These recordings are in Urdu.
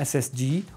SSG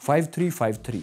5353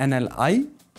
NLI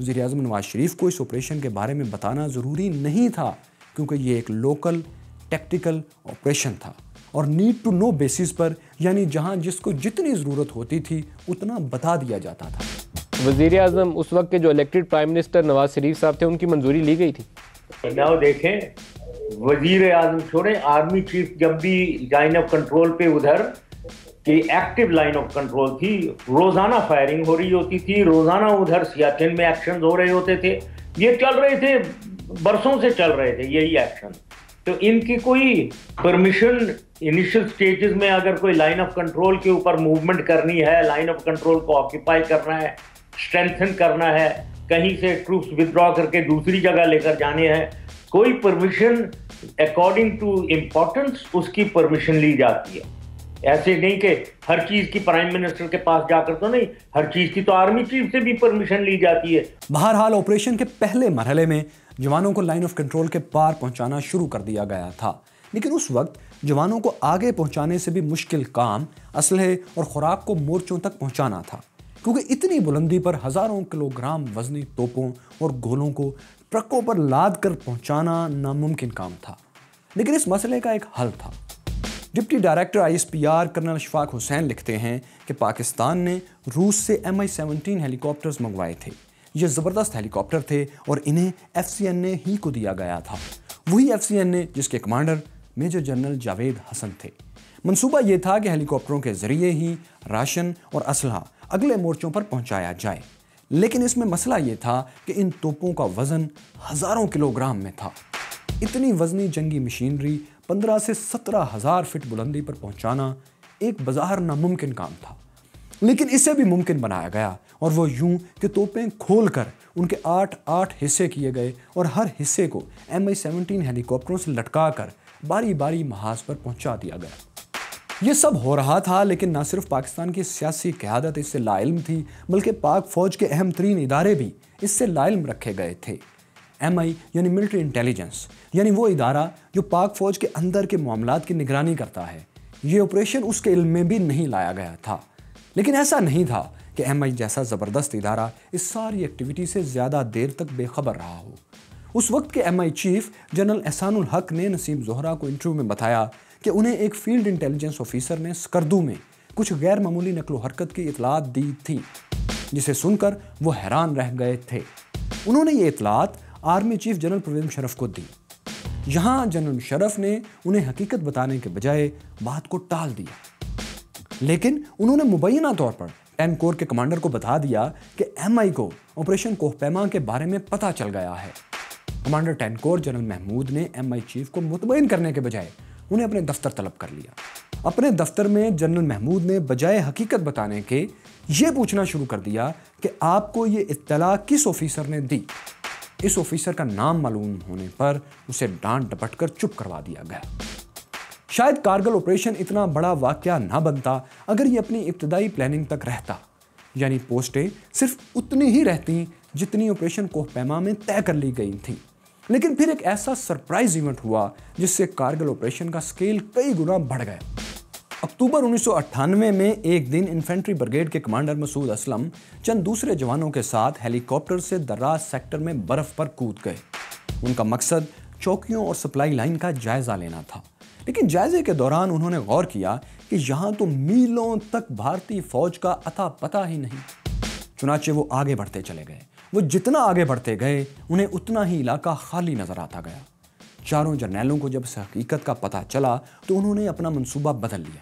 وزیر اعظم نواز شریف کو اس آپریشن کے بارے میں بتانا ضروری نہیں تھا کیونکہ یہ ایک لوکل ٹیکٹیکل آپریشن تھا اور نیڈ ٹو نو بیسس پر، یعنی جہاں جس کو جتنی ضرورت ہوتی تھی اتنا بتا دیا جاتا تھا۔ وزیر اعظم اس وقت کے جو elected prime minister Nawaz Sharif صاحب تھے، ان کی منظوری لی گئی تھی؟ نہ دیکھیں، وزیر اعظم چھوڑیں، آرمی چیف جب بھی لائن آف کنٹرول پہ ادھر کہ ایکٹیو لائن آف کنٹرول تھی، روزانہ فائرنگ ہو رہی ہوتی تھی، روزانہ ادھر سیاچن میں ایکشن ہو رہے ہوتے تھے، یہ چل رہے تھے، برسوں سے چل رہے تھے یہی ایکشن۔ تو ان کی کوئی پرمیشن انیشل سٹیجز میں اگر کوئی لائن آف کنٹرول کے اوپر موومنٹ کرنی ہے، لائن آف کنٹرول کو آکیپائی کرنا ہے، اسٹرینتھن کرنا ہے، کہیں سے ٹروپس ودرا کر کے دوسری جگہ لے کر جانے ہیں، کوئی پرمیشن اکارڈنگ ٹو امپورٹنس اس کی پرمیشن لی جاتی ہے۔ ایسے نہیں کہ ہر چیز کی پرائم منسٹر کے پاس جا کر تو نہیں، ہر چیز کی تو آرمی چیف سے بھی پرمیشن لی جاتی ہے۔ بہرحال آپریشن کے پہلے مرحلے میں جوانوں کو لائن آف کنٹرول کے پار پہنچانا شروع کر دیا گیا تھا، لیکن اس وقت جوانوں کو آگے پہنچانے سے بھی مشکل کام اسلحے اور خوراک کو مورچوں تک پہنچانا تھا، کیونکہ اتنی بلندی پر ہزاروں کلو گرام وزنی توپوں اور گولوں کو ٹرکوں پر لاد کر پہنچانا ناممکن کام تھا۔ لیکن اس مسئلے کا ایک حل تھا۔ Deputy director ISPR colonel Ashfaq Hussain لکھتے ہیں کہ پاکستان نے روس سے Mi-17 ہیلی کاپٹرز منگوائے تھے۔ یہ زبردست ہیلی کاپٹر تھے اور انہیں FCNA ہی کو دیا گیا تھا، وہی FCNA جس کے کمانڈر میجر جنرل جاوید حسن تھے۔ منصوبہ یہ تھا کہ ہیلی کاپٹروں کے ذریعے ہی راشن اور اسلحہ اگلے مورچوں پر پہنچایا جائے، لیکن اس میں مسئلہ یہ تھا کہ ان توپوں کا وزن ہزاروں کلو گرام میں تھا۔ اتنی وزنی جنگی مشینری 15 سے 17 ہزار فٹ بلندی پر پہنچانا ایک بظاہر ناممکن کام تھا، لیکن اسے بھی ممکن بنایا گیا، اور وہ یوں کہ توپیں کھول کر ان کے 8 حصے کیے گئے اور ہر حصے کو Mi-17 ہیلی کاپٹروں سے لٹکا کر باری باری محاذ پر پہنچا دیا گیا۔ یہ سب ہو رہا تھا، لیکن نہ صرف پاکستان کی سیاسی قیادت اس سے لاعلم تھی، بلکہ پاک فوج کے اہم ترین ادارے بھی اس سے لاعلم رکھے گئے تھے۔ MI یعنی ملٹری انٹیلیجنس، یعنی وہ ادارہ جو پاک فوج کے اندر کے معاملات کی نگرانی کرتا ہے، یہ آپریشن اس کے علم میں بھی نہیں لایا گیا تھا۔ لیکن ایسا نہیں تھا کہ MI جیسا زبردست ادارہ اس ساری ایکٹیویٹی سے زیادہ دیر تک بے خبر رہا ہو۔ اس وقت کے MI چیف جنرل احسان الحق نے نسیم زہرہ کو انٹرویو میں بتایا کہ انہیں ایک فیلڈ انٹیلیجنس آفیسر نے سکردو میں کچھ غیر معمولی نقل و حرکت کی اطلاعات دی تھی، جسے سن کر وہ حیران رہ گئے تھے۔ انہوں نے یہ اطلاعات army chief general Pervez Musharraf کو دی۔ یہاں جنرل مشرف نے انہیں حقیقت بتانے کے بجائے بات کو ٹال دیا، لیکن انہوں نے مبینہ طور پر 10 کور کے کمانڈر کو بتا دیا کہ MI کو آپریشن کوہ پیما کے بارے میں پتہ چل گیا ہے۔ کمانڈر 10 کور جنرل محمود نے MI چیف کو مطمئن کرنے کے بجائے انہیں اپنے دفتر طلب کر لیا۔ اپنے دفتر میں جنرل محمود نے بجائے حقیقت بتانے کے یہ پوچھنا شروع کر دیا کہ آپ کو یہ اطلاع کس آفیسر نے دی۔ اس آفیسر کا نام معلوم ہونے پر اسے ڈانٹ ڈپٹ کر چپ کروا دیا گیا۔ شاید کارگل آپریشن اتنا بڑا واقعہ نہ بنتا اگر یہ اپنی ابتدائی پلاننگ تک رہتا، یعنی پوسٹیں صرف اتنی ہی رہتی جتنی آپریشن کوہ پیما میں طے کر لی گئی تھیں۔ لیکن پھر ایک ایسا سرپرائز ایونٹ ہوا جس سے کارگل آپریشن کا سکیل کئی گنا بڑھ گیا۔ اکتوبر 1998 میں ایک دن انفینٹری بریگیڈ کے کمانڈر مسعود اسلم چند دوسرے جوانوں کے ساتھ ہیلی کاپٹر سے دراز سیکٹر میں برف پر کود گئے۔ ان کا مقصد چوکیوں اور سپلائی لائن کا جائزہ لینا تھا، لیکن جائزے کے دوران انہوں نے غور کیا کہ یہاں تو میلوں تک بھارتی فوج کا اتا پتہ ہی نہیں۔ چنانچہ وہ آگے بڑھتے چلے گئے۔ وہ جتنا آگے بڑھتے گئے انہیں اتنا ہی علاقہ خالی نظر آتا گیا۔ چاروں جرنیلوں کو جب اس حقیقت کا پتہ چلا تو انہوں نے اپنا منصوبہ بدل لیا۔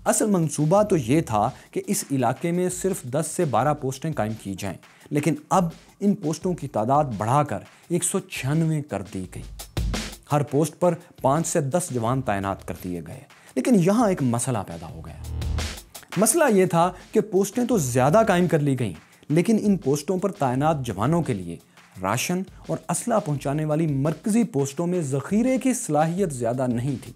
اصل منصوبہ تو یہ تھا کہ اس علاقے میں صرف 10 سے 12 پوسٹیں قائم کی جائیں، لیکن اب ان پوسٹوں کی تعداد بڑھا کر 196 کر دی گئی۔ ہر پوسٹ پر 5 سے 10 جوان تعینات کر دیے گئے، لیکن یہاں ایک مسئلہ پیدا ہو گیا۔ مسئلہ یہ تھا کہ پوسٹیں تو زیادہ قائم کر لی گئیں، لیکن ان پوسٹوں پر تعینات جوانوں کے لیے راشن اور اسلحہ پہنچانے والی مرکزی پوسٹوں میں ذخیرے کی صلاحیت زیادہ نہیں تھی،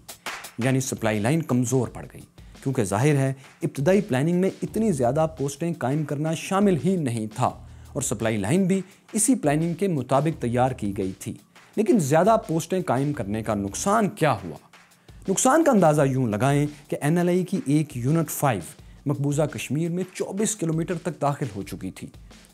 یعنی سپلائی لائن کمزور پڑ گئی، کیونکہ ظاہر ہے ابتدائی پلاننگ میں اتنی زیادہ پوسٹیں قائم کرنا شامل ہی نہیں تھا، اور سپلائی لائن بھی اسی پلاننگ کے مطابق تیار کی گئی تھی۔ لیکن زیادہ پوسٹیں قائم کرنے کا نقصان کیا ہوا؟ نقصان کا اندازہ یوں لگائیں کہ NLA کی ایک یونٹ 5 مقبوضہ کشمیر میں 24 کلومیٹر تک داخل ہو چکی تھی،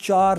4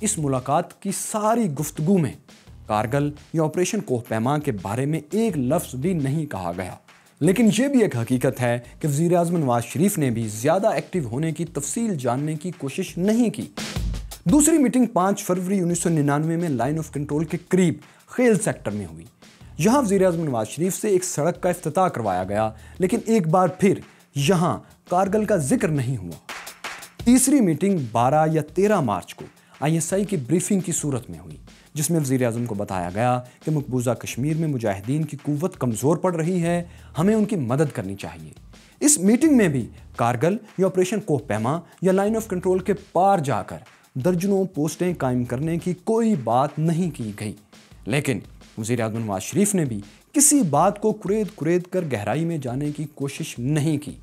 اس ملاقات کی ساری گفتگو میں کارگل یا آپریشن کوہ پیما کے بارے میں ایک لفظ بھی نہیں کہا گیا، لیکن یہ بھی ایک حقیقت ہے کہ وزیر اعظم نواز شریف نے بھی زیادہ ایکٹیو ہونے کی تفصیل جاننے کی کوشش نہیں کی۔ دوسری میٹنگ 5 فروری 1999 میں لائن آف کنٹرول کے قریب خیل سیکٹر میں ہوئی۔ یہاں وزیر اعظم نواز شریف سے ایک سڑک کا افتتاح کروایا گیا، لیکن ایک بار پھر یہاں کارگل کا ذکر نہیں ہوا۔ تیسری میٹنگ 12 یا 13 مارچ کو ISI کی بریفنگ کی صورت میں ہوئی، جس میں وزیر اعظم کو بتایا گیا کہ مقبوضہ کشمیر میں مجاہدین کی قوت کمزور پڑ رہی ہے، ہمیں ان کی مدد کرنی چاہیے۔ اس میٹنگ میں بھی کارگل یا آپریشن کوہ پیما یا لائن آف کنٹرول کے پار جا کر درجنوں پوسٹیں قائم کرنے کی کوئی بات نہیں کی گئی، لیکن وزیر اعظم نواز شریف نے بھی کسی بات کو کرید کر گہرائی میں جانے کی کوشش نہیں کی۔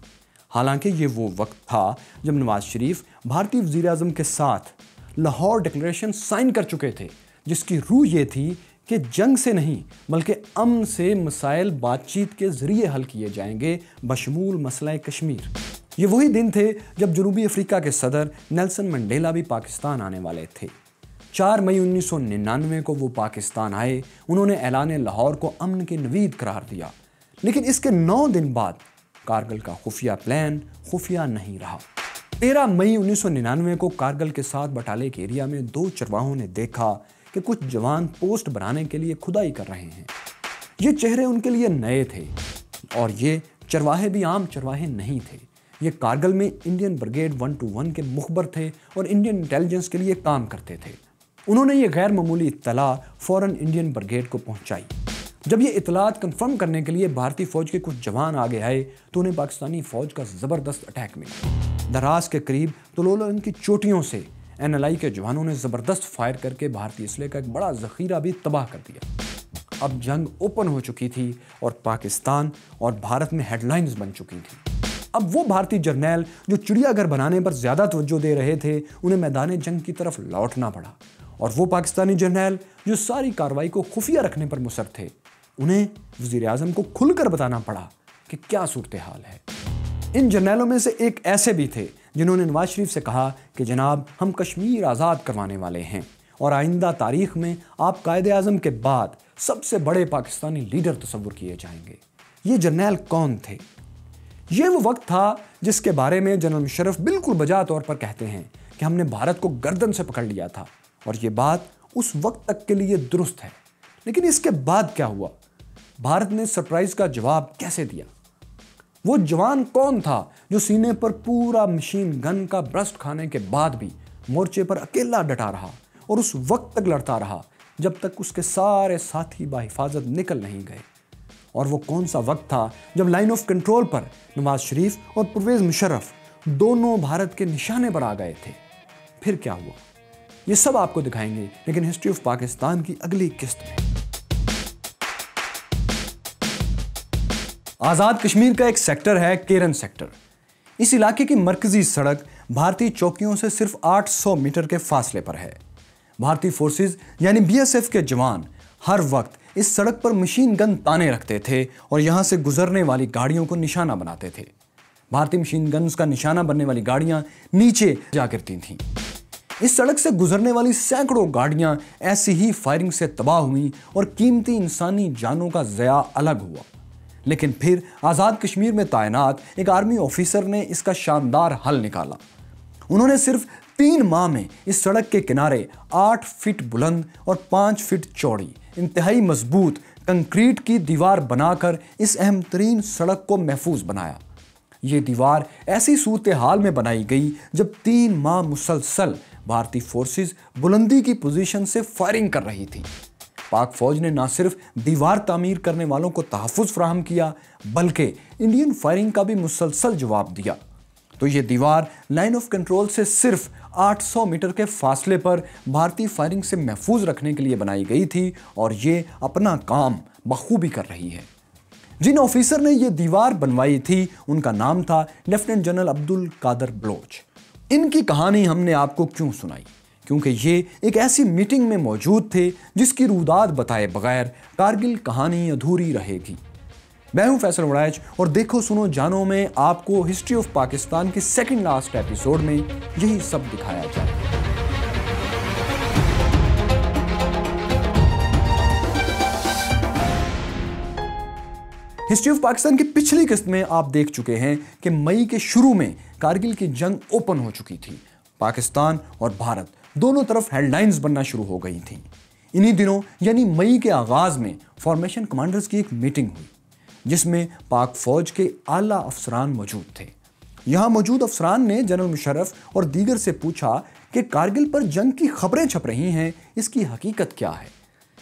حالانکہ یہ وہ وقت تھا جب نواز شریف بھارتی وزیر اعظم کے ساتھ لاہور ڈکلیریشن سائن کر چکے تھے، جس کی روح یہ تھی کہ جنگ سے نہیں بلکہ امن سے مسائل بات چیت کے ذریعے حل کیے جائیں گے، بشمول مسئلہ کشمیر۔ یہ وہی دن تھے جب جنوبی افریقہ کے صدر نیلسن منڈیلا بھی پاکستان آنے والے تھے۔ 4 مئی 1999 کو وہ پاکستان آئے۔ انہوں نے اعلان لاہور کو امن کے نوید قرار دیا، لیکن اس کے 9 دن بعد کارگل کا خفیہ پلان خفیہ نہیں رہا۔ 13 مئی 1999 کو کارگل کے ساتھ بٹالے کے ایریا میں 2 چرواہوں نے دیکھا کہ کچھ جوان پوسٹ بنانے کے لیے کھدائی کر رہے ہیں۔ یہ چہرے ان کے لیے نئے تھے اور یہ چرواہے بھی عام چرواہے نہیں تھے۔ یہ کارگل میں انڈین بریگیڈ 121 کے مخبر تھے اور انڈین انٹیلیجنس کے لیے کام کرتے تھے۔ انہوں نے یہ غیر معمولی اطلاع فوراً انڈین بریگیڈ کو پہنچائی۔ جب یہ اطلاعات کنفرم کرنے کے لیے بھارتی فوج کے کچھ جوان آگے آئے تو انہیں پاکستانی فوج کا زبردست اٹیک ملا۔ دراز کے قریب تلولن کی چوٹیوں سے NLI کے جوانوں نے زبردست فائر کر کے بھارتی اسلحے کا ایک بڑا ذخیرہ بھی تباہ کر دیا۔ اب جنگ اوپن ہو چکی تھی اور پاکستان اور بھارت میں ہیڈ لائنز بن چکی تھیں۔ اب وہ بھارتی جرنیل جو چڑیا گھر بنانے پر زیادہ توجہ دے رہے تھے، انہیں میدان جنگ کی طرف لوٹنا پڑا، اور وہ پاکستانی جرنیل جو ساری کارروائی کو خفیہ رکھنے پر مصر تھے، انہیں وزیر اعظم کو کھل کر بتانا پڑا کہ کیا صورتحال ہے۔ ان جرنیلوں میں سے ایک ایسے بھی تھے جنہوں نے نواز شریف سے کہا کہ جناب ہم کشمیر آزاد کروانے والے ہیں اور آئندہ تاریخ میں آپ قائد اعظم کے بعد سب سے بڑے پاکستانی لیڈر تصور کیے جائیں گے۔ یہ جرنیل کون تھے؟ یہ وہ وقت تھا جس کے بارے میں جنرل مشرف بالکل بجا طور پر کہتے ہیں کہ ہم نے بھارت کو گردن سے پکڑ لیا تھا، اور یہ بات اس وقت تک کے لیے درست ہے۔ لیکن اس کے بعد کیا ہوا؟ بھارت نے سرپرائز کا جواب کیسے دیا؟ وہ جوان کون تھا جو سینے پر پورا مشین گن کا برسٹ کھانے کے بعد بھی مورچے پر اکیلا ڈٹا رہا اور اس وقت تک لڑتا رہا جب تک اس کے سارے ساتھی بحفاظت نکل نہیں گئے؟ اور وہ کون سا وقت تھا جب لائن آف کنٹرول پر نواز شریف اور پرویز مشرف دونوں بھارت کے نشانے پر آ گئے تھے؟ پھر کیا ہوا؟ یہ سب آپ کو دکھائیں گے، لیکن ہسٹری آف پاکستان کی اگلی قسط میں۔ آزاد کشمیر کا ایک سیکٹر ہے کیرن سیکٹر۔ اس علاقے کی مرکزی سڑک بھارتی چوکیوں سے صرف 800 میٹر کے فاصلے پر ہے۔ بھارتی فورسز یعنی BSF کے جوان ہر وقت اس سڑک پر مشین گن تانے رکھتے تھے اور یہاں سے گزرنے والی گاڑیوں کو نشانہ بناتے تھے۔ بھارتی مشین گنز کا نشانہ بننے والی گاڑیاں نیچے جا گرتی تھیں۔ اس سڑک سے گزرنے والی سینکڑوں گاڑیاں ایسی ہی فائرنگ سے تباہ ہوئیں اور قیمتی انسانی جانوں کا ضیاع الگ ہوا۔ لیکن پھر آزاد کشمیر میں تعینات ایک آرمی آفیسر نے اس کا شاندار حل نکالا۔ انہوں نے صرف 3 ماہ میں اس سڑک کے کنارے 8 فٹ بلند اور 5 فٹ چوڑی انتہائی مضبوط کنکریٹ کی دیوار بنا کر اس اہم ترین سڑک کو محفوظ بنایا۔ یہ دیوار ایسی صورتحال میں بنائی گئی جب 3 ماہ مسلسل بھارتی فورسز بلندی کی پوزیشن سے فائرنگ کر رہی تھی۔ پاک فوج نے نہ صرف دیوار تعمیر کرنے والوں کو تحفظ فراہم کیا بلکہ انڈین فائرنگ کا بھی مسلسل جواب دیا۔ تو یہ دیوار لائن آف کنٹرول سے صرف 800 میٹر کے فاصلے پر بھارتی فائرنگ سے محفوظ رکھنے کے لیے بنائی گئی تھی، اور یہ اپنا کام بخوبی کر رہی ہے۔ جن آفیسر نے یہ دیوار بنوائی تھی ان کا نام تھا لیفٹیننٹ جنرل عبد القادر بلوچ۔ ان کی کہانی ہم نے آپ کو کیوں سنائی؟ کیونکہ یہ ایک ایسی میٹنگ میں موجود تھے جس کی روداد بتائے بغیر کارگل کہانی ادھوری رہے گی۔ میں ہوں فیصل وڑائچ اور دیکھو سنو جانو میں آپ کو ہسٹری آف پاکستان کے سیکنڈ لاسٹ ایپیسوڈ میں یہی سب دکھایا جائے۔ ہسٹری آف پاکستان کی پچھلی قسط میں آپ دیکھ چکے ہیں کہ مئی کے شروع میں کارگل کی جنگ اوپن ہو چکی تھی. پاکستان اور بھارت دونوں طرف ہیڈ لائنز بننا شروع ہو گئی تھیں. انہی دنوں یعنی مئی کے آغاز میں فارمیشن کمانڈرز کی ایک میٹنگ ہوئی جس میں پاک فوج کے اعلیٰ افسران موجود تھے. یہاں موجود افسران نے جنرل مشرف اور دیگر سے پوچھا کہ کارگل پر جنگ کی خبریں چھپ رہی ہیں، اس کی حقیقت کیا ہے.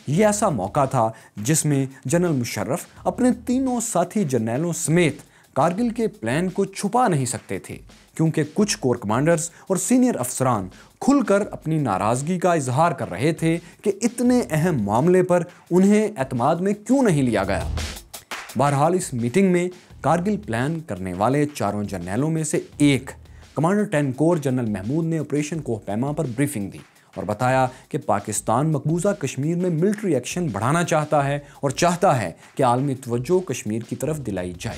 یہ ایسا موقع تھا جس میں جنرل مشرف اپنے تینوں ساتھی جرنیلوں سمیت کارگل کے پلان کو چھپا نہیں سکتے تھے، کیونکہ کچھ کور کمانڈرز اور سینئر افسران کھل کر اپنی ناراضگی کا اظہار کر رہے تھے کہ اتنے اہم معاملے پر انہیں اعتماد میں کیوں نہیں لیا گیا. بہرحال اس میٹنگ میں کارگل پلان کرنے والے چاروں جرنیلوں میں سے ایک کمانڈر 10 کور جنرل محمود نے آپریشن کوہ پیما پر بریفنگ دی اور بتایا کہ پاکستان مقبوضہ کشمیر میں ملٹری ایکشن بڑھانا چاہتا ہے اور چاہتا ہے کہ عالمی توجہ کشمیر کی طرف دلائی جائے.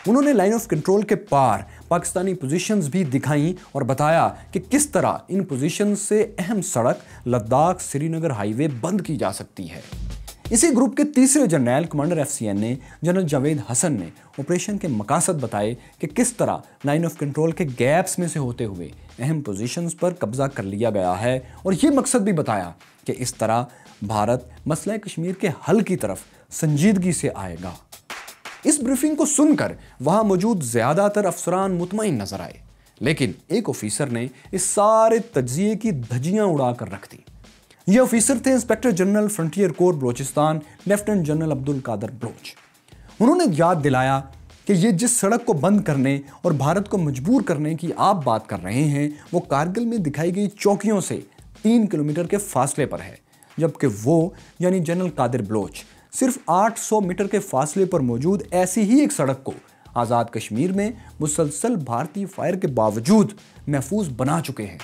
انہوں نے لائن آف کنٹرول کے پار پاکستانی پوزیشنز بھی دکھائیں اور بتایا کہ کس طرح ان پوزیشنز سے اہم سڑک لداخ سری نگر ہائی وے بند کی جا سکتی ہے. اسی گروپ کے تیسرے جرنیل کمانڈر FCN نے جنرل جاوید حسن نے آپریشن کے مقاصد بتائے کہ کس طرح لائن آف کنٹرول کے گیپس میں سے ہوتے ہوئے اہم پوزیشنز پر قبضہ کر لیا گیا ہے، اور یہ مقصد بھی بتایا کہ اس طرح بھارت مسئلہ کشمیر کے حل کی طرف سنجیدگی سے آئے گا. اس بریفنگ کو سن کر وہاں موجود زیادہ تر افسران مطمئن نظر آئے، لیکن ایک آفیسر نے اس سارے تجزیے کی دھجیاں اڑا کر رکھ دی. یہ آفیسر تھے انسپیکٹر جنرل فرنٹیئر کور بلوچستان لیفٹیننٹ جنرل عبدالقادر بلوچ. انہوں نے یاد دلایا کہ یہ جس سڑک کو بند کرنے اور بھارت کو مجبور کرنے کی آپ بات کر رہے ہیں وہ کارگل میں دکھائی گئی چوکیوں سے 3 کلومیٹر کے فاصلے پر ہے، جبکہ وہ یعنی جنرل قادر بلوچ صرف 800 میٹر کے فاصلے پر موجود ایسی ہی ایک سڑک کو آزاد کشمیر میں مسلسل بھارتی فائر کے باوجود محفوظ بنا چکے ہیں.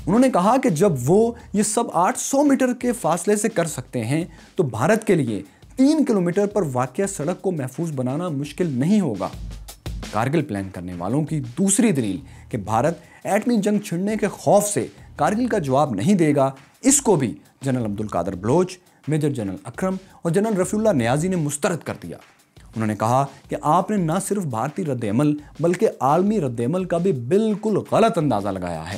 انہوں نے کہا کہ جب وہ یہ سب 800 میٹر کے فاصلے سے کر سکتے ہیں تو بھارت کے لیے 3 کلومیٹر پر واقع سڑک کو محفوظ بنانا مشکل نہیں ہوگا. کارگل پلان کرنے والوں کی دوسری دلیل کہ بھارت ایٹمی جنگ چھڑنے کے خوف سے کارگل کا جواب نہیں دے گا، اس کو بھی general Abdul Qadir Baloch, major general Akram اور جنرل رفیع اللہ نیازی نے مسترد کر دیا. انہوں نے کہا کہ آپ نے نہ صرف بھارتی رد عمل بلکہ عالمی رد عمل کا بھی بالکل غلط اندازہ لگایا ہے.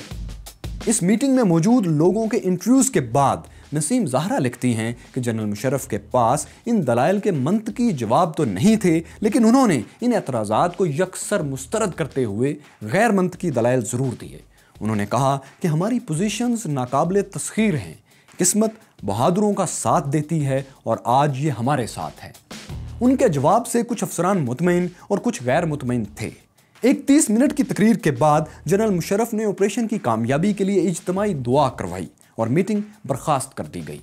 اس میٹنگ میں موجود لوگوں کے انٹرویوز کے بعد نسیم زہرا لکھتی ہیں کہ جنرل مشرف کے پاس ان دلائل کے منطقی جواب تو نہیں تھے، لیکن انہوں نے ان اعتراضات کو یکسر مسترد کرتے ہوئے غیر منطقی دلائل ضرور دیے. انہوں نے کہا کہ ہماری پوزیشنز ناقابل تسخیر ہیں، قسمت بہادروں کا ساتھ دیتی ہے اور آج یہ ہمارے ساتھ ہے. ان کے جواب سے کچھ افسران مطمئن اور کچھ غیر مطمئن تھے. ایک 30 منٹ کی تقریر کے بعد جنرل مشرف نے آپریشن کی کامیابی کے لیے اجتماعی دعا کروائی اور میٹنگ برخاست کر دی گئی.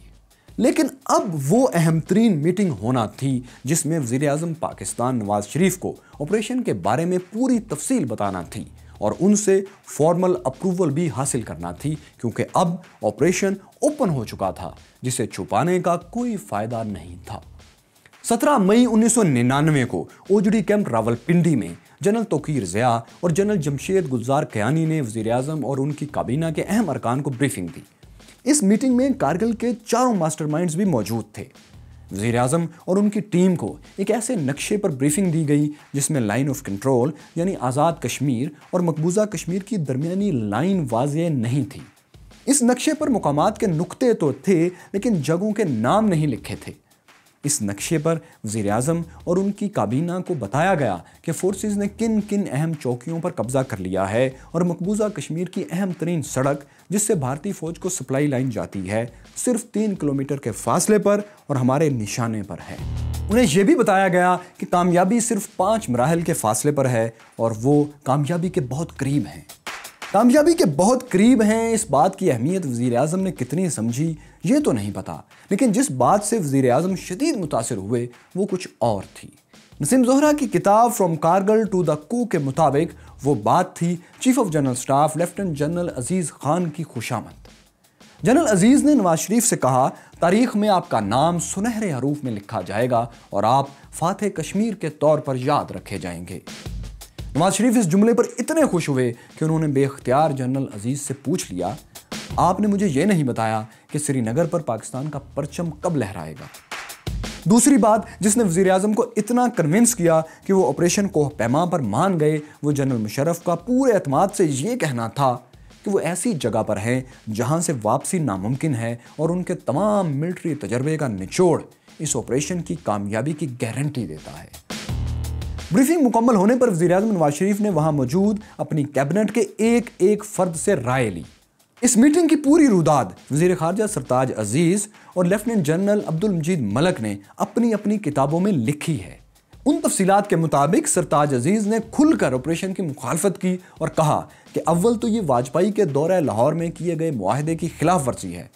لیکن اب وہ اہم ترین میٹنگ ہونا تھی جس میں وزیر اعظم پاکستان نواز شریف کو آپریشن کے بارے میں پوری تفصیل بتانا تھی اور ان سے فارمل اپروول بھی حاصل کرنا تھی، کیونکہ اب آپریشن اوپن ہو چکا تھا جسے چھپانے کا کوئی فائدہ نہیں تھا. 17 مئی 1999 کو اوجڑی کیمپ راولپنڈی میں جنرل توقیر ضیاء اور جنرل جمشید گلزار کیانی نے وزیر اعظم اور ان کی کابینہ کے اہم ارکان کو بریفنگ دی. اس میٹنگ میں کارگل کے چاروں ماسٹر مائنڈز بھی موجود تھے. وزیر اعظم اور ان کی ٹیم کو ایک ایسے نقشے پر بریفنگ دی گئی جس میں لائن آف کنٹرول یعنی آزاد کشمیر اور مقبوضہ کشمیر کی درمیانی لائن واضح نہیں تھی. اس نقشے پر مقامات کے نقطے تو تھے لیکن جگہوں کے نام نہیں لکھے تھے. اس نقشے پر وزیر اعظم اور ان کی کابینہ کو بتایا گیا کہ فورسز نے کن کن اہم چوکیوں پر قبضہ کر لیا ہے اور مقبوضہ کشمیر کی اہم ترین سڑک جس سے بھارتی فوج کو سپلائی لائن جاتی ہے صرف 3 کلومیٹر کے فاصلے پر اور ہمارے نشانے پر ہے. انہیں یہ بھی بتایا گیا کہ کامیابی صرف 5 مراحل کے فاصلے پر ہے اور وہ کامیابی کے بہت قریب ہیں. کامیابی کے بہت قریب ہیں، اس بات کی اہمیت وزیر اعظم نے کتنی سمجھی یہ تو نہیں پتا، لیکن جس بات سے وزیر اعظم شدید متاثر ہوئے وہ کچھ اور تھی. نسیم زہرا کی کتاب فرام کارگل ٹو دا کو کے مطابق وہ بات تھی chief of general staff lieutenant general Aziz Khan کی خوشامد. جنرل عزیز نے نواز شریف سے کہا تاریخ میں آپ کا نام سنہرے حروف میں لکھا جائے گا اور آپ فاتح کشمیر کے طور پر یاد رکھے جائیں گے. نواز شریف اس جملے پر اتنے خوش ہوئے کہ انہوں نے بے اختیار جنرل عزیز سے پوچھ لیا آپ نے مجھے یہ نہیں بتایا کہ سری نگر پر پاکستان کا پرچم کب لہرائے گا. دوسری بات جس نے وزیر اعظم کو اتنا کنونس کیا کہ وہ آپریشن کوہ پیما پر مان گئے، وہ جنرل مشرف کا پورے اعتماد سے یہ کہنا تھا کہ وہ ایسی جگہ پر ہیں جہاں سے واپسی ناممکن ہے، اور ان کے تمام ملٹری تجربے کا نچوڑ اس آپریشن کی کامیابی کی گارنٹی دیتا ہے۔ بریفنگ مکمل ہونے پر وزیر اعظم نواز شریف نے وہاں موجود اپنی کیبنٹ کے ایک ایک فرد سے رائے لی۔ اس میٹنگ کی پوری روداد وزیر خارجہ سرتاج عزیز اور لیفٹیننٹ جنرل عبدالمجید ملک نے اپنی اپنی کتابوں میں لکھی ہے۔ ان تفصیلات کے مطابق سرتاج عزیز نے کھل کر آپریشن کی مخالفت کی اور کہا کہ اول تو یہ واجپئی کے دورہ لاہور میں کیے گئے معاہدے کی خلاف ورزی ہے،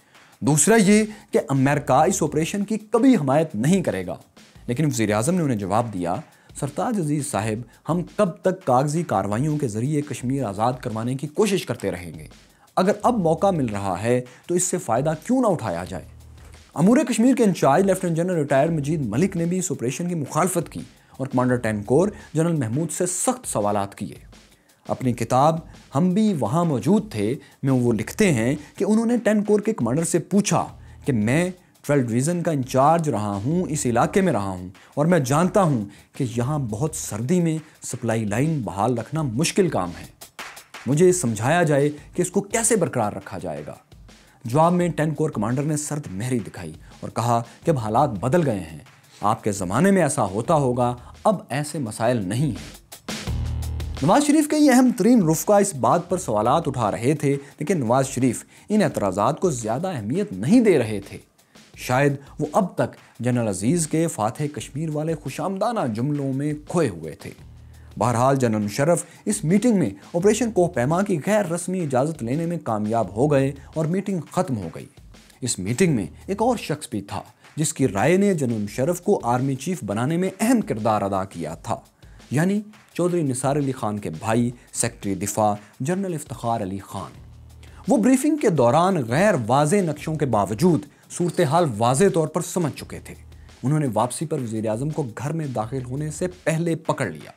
دوسرا یہ کہ امریکہ اس آپریشن کی کبھی حمایت نہیں کرے گا۔ لیکن وزیر اعظم نے انہیں جواب دیا، سرتاج عزیز صاحب، ہم کب تک کاغذی کارروائیوں کے ذریعے کشمیر آزاد کروانے کی کوشش کرتے رہیں گے؟ اگر اب موقع مل رہا ہے تو اس سے فائدہ کیوں نہ اٹھایا جائے؟ امور کشمیر کے انچارج لیفٹیننٹ جنرل ریٹائرڈ مجید ملک نے بھی اس آپریشن کی مخالفت کی اور کمانڈر 10 کور جنرل محمود سے سخت سوالات کیے۔ اپنی کتاب ہم بھی وہاں موجود تھے میں وہ لکھتے ہیں کہ انہوں نے 10 کور کے کمانڈر سے پوچھا کہ میں 12 ڈویژن کا انچارج رہا ہوں، اس علاقے میں رہا ہوں، اور میں جانتا ہوں کہ یہاں بہت سردی میں سپلائی لائن بحال رکھنا مشکل کام ہے، مجھے سمجھایا جائے کہ اس کو کیسے برقرار رکھا جائے گا۔ جواب میں 10 کور کمانڈر نے سرد مہری دکھائی اور کہا کہ اب حالات بدل گئے ہیں، آپ کے زمانے میں ایسا ہوتا ہوگا، اب ایسے مسائل نہیں ہیں۔ نواز شریف کے یہ اہم ترین رفقا اس بات پر سوالات اٹھا رہے تھے، لیکن نواز شریف ان اعتراضات کو زیادہ اہمیت نہیں دے رہے تھے۔ شاید وہ اب تک جنرل عزیز کے فاتح کشمیر والے خوشامدانہ جملوں میں کھوئے ہوئے تھے۔ بہرحال جنرل مشرف اس میٹنگ میں آپریشن کوہ پیما کی غیر رسمی اجازت لینے میں کامیاب ہو گئے اور میٹنگ ختم ہو گئی۔ اس میٹنگ میں ایک اور شخص بھی تھا جس کی رائے نے جنرل مشرف کو آرمی چیف بنانے میں اہم کردار ادا کیا تھا، یعنی چودھری نثار علی خان کے بھائی سیکرٹری دفاع جنرل افتخار علی خان۔ وہ بریفنگ کے دوران غیر واضح نقشوں کے باوجود صورتحال واضح طور پر سمجھ چکے تھے۔ انہوں نے واپسی پر وزیر اعظم کو گھر میں داخل ہونے سے پہلے پکڑ لیا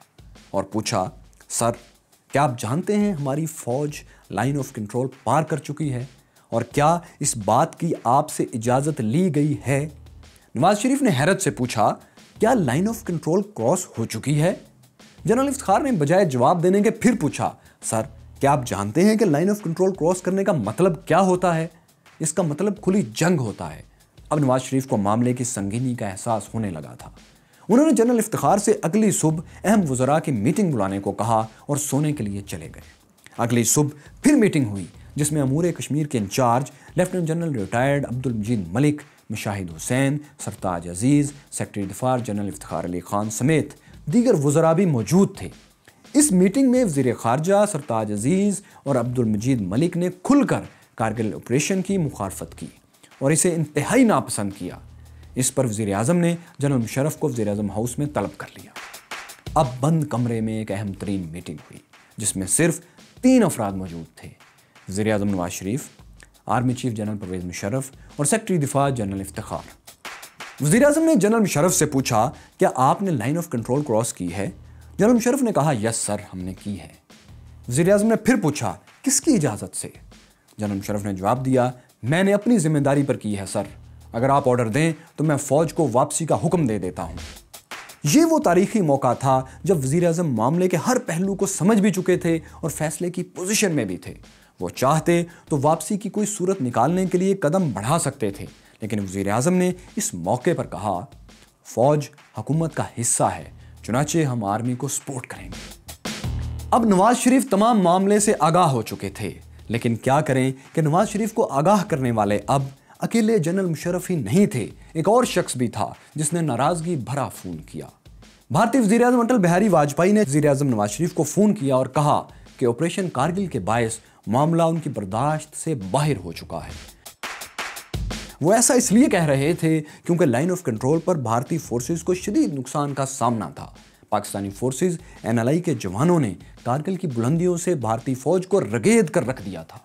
اور پوچھا، سر کیا آپ جانتے ہیں ہماری فوج لائن آف کنٹرول پار کر چکی ہے، اور کیا اس بات کی آپ سے اجازت لی گئی ہے؟ نواز شریف نے حیرت سے پوچھا، کیا لائن آف کنٹرول کراس ہو چکی ہے؟ جنرل افتخار نے بجائے جواب دینے کے پھر پوچھا، سر کیا آپ جانتے ہیں کہ لائن آف کنٹرول کراس کرنے کا مطلب کیا ہوتا ہے؟ اس کا مطلب کھلی جنگ ہوتا ہے۔ اب نواز شریف کو معاملے کی سنگینی کا احساس ہونے لگا تھا۔ انہوں نے جنرل افتخار سے اگلی صبح اہم وزراء کی میٹنگ بلانے کو کہا اور سونے کے لیے چلے گئے۔ اگلی صبح پھر میٹنگ ہوئی جس میں امور کشمیر کے in charge lieutenant general retired Abdul Majeed Malik, Mushahid Hussain, Sartaj Aziz, secretary دفاع جنرل افتخار علی خان سمیت دیگر وزراء بھی موجود تھے۔ اس میٹنگ میں وزیر خارجہ سرتاج عزیز اور عبدالمجید ملک نے کھل کر کارگل آپریشن کی مخالفت کی اور اسے انتہائی ناپسند کیا۔ اس پر وزیر اعظم نے جنرل مشرف کو وزیر اعظم ہاؤس میں طلب کر لیا۔ اب بند کمرے میں ایک اہم ترین میٹنگ ہوئی جس میں صرف 3 افراد موجود تھے، وزیر اعظم Nawaz Sharif, army chief general Pervez Musharraf اور سیکرٹری دفاع جنرل افتخار۔ وزیر اعظم نے جنرل مشرف سے پوچھا، کیا آپ نے لائن آف کنٹرول کراس کی ہے؟ جنرل مشرف نے کہا، یس سر، ہم نے کی ہے۔ وزیر اعظم نے پھر پوچھا، کس کی اجازت سے؟ جنرل مشرف نے جواب دیا، میں نے اپنی ذمہ داری پر کی ہے سر، اگر آپ آرڈر دیں تو میں فوج کو واپسی کا حکم دے دیتا ہوں۔ یہ وہ تاریخی موقع تھا جب وزیر اعظم معاملے کے ہر پہلو کو سمجھ بھی چکے تھے اور فیصلے کی پوزیشن میں بھی تھے۔ وہ چاہتے تو واپسی کی کوئی صورت نکالنے کے لیے قدم بڑھا سکتے تھے، لیکن وزیر اعظم نے اس موقع پر کہا، فوج حکومت کا حصہ ہے، چنانچہ ہم آرمی کو سپورٹ کریں گے۔ اب نواز شریف تمام معاملے سے آگاہ ہو چکے تھے، لیکن کیا کریں کہ نواز شریف کو آگاہ کرنے والے اب اکیلے جنرل مشرف ہی نہیں تھے، ایک اور شخص بھی تھا جس نے ناراضگی بھرا فون کیا۔ بھارتی وزیر اعظم اٹل بہاری واجپئی نے وزیر اعظم نواز شریف کو فون کیا اور کہا کہ آپریشن کارگل کے باعث معاملہ ان کی برداشت سے باہر ہو چکا ہے۔ وہ ایسا اس لیے کہہ رہے تھے کیونکہ لائن آف کنٹرول پر بھارتی فورسز کو شدید نقصان کا سامنا تھا۔ پاکستانی فورسز NLI کے جوانوں نے کارگل کی بلندیوں سے بھارتی فوج کو رگید کر رکھ دیا تھا۔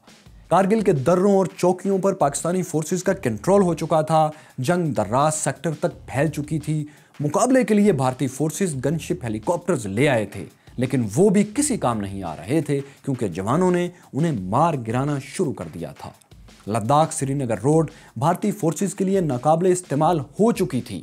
کارگل کے دروں اور چوکیوں پر پاکستانی فورسز کا کنٹرول ہو چکا تھا، جنگ دراز سیکٹر تک پھیل چکی تھی۔ مقابلے کے لیے بھارتی فورسز گن شپ ہیلی کاپٹرز لے آئے تھے، لیکن وہ بھی کسی کام نہیں آ رہے تھے کیونکہ جوانوں نے انہیں مار گرانا شروع کر دیا تھا۔ لداخ سری نگر روڈ بھارتی فورسز کے لیے ناقابل استعمال ہو چکی تھی۔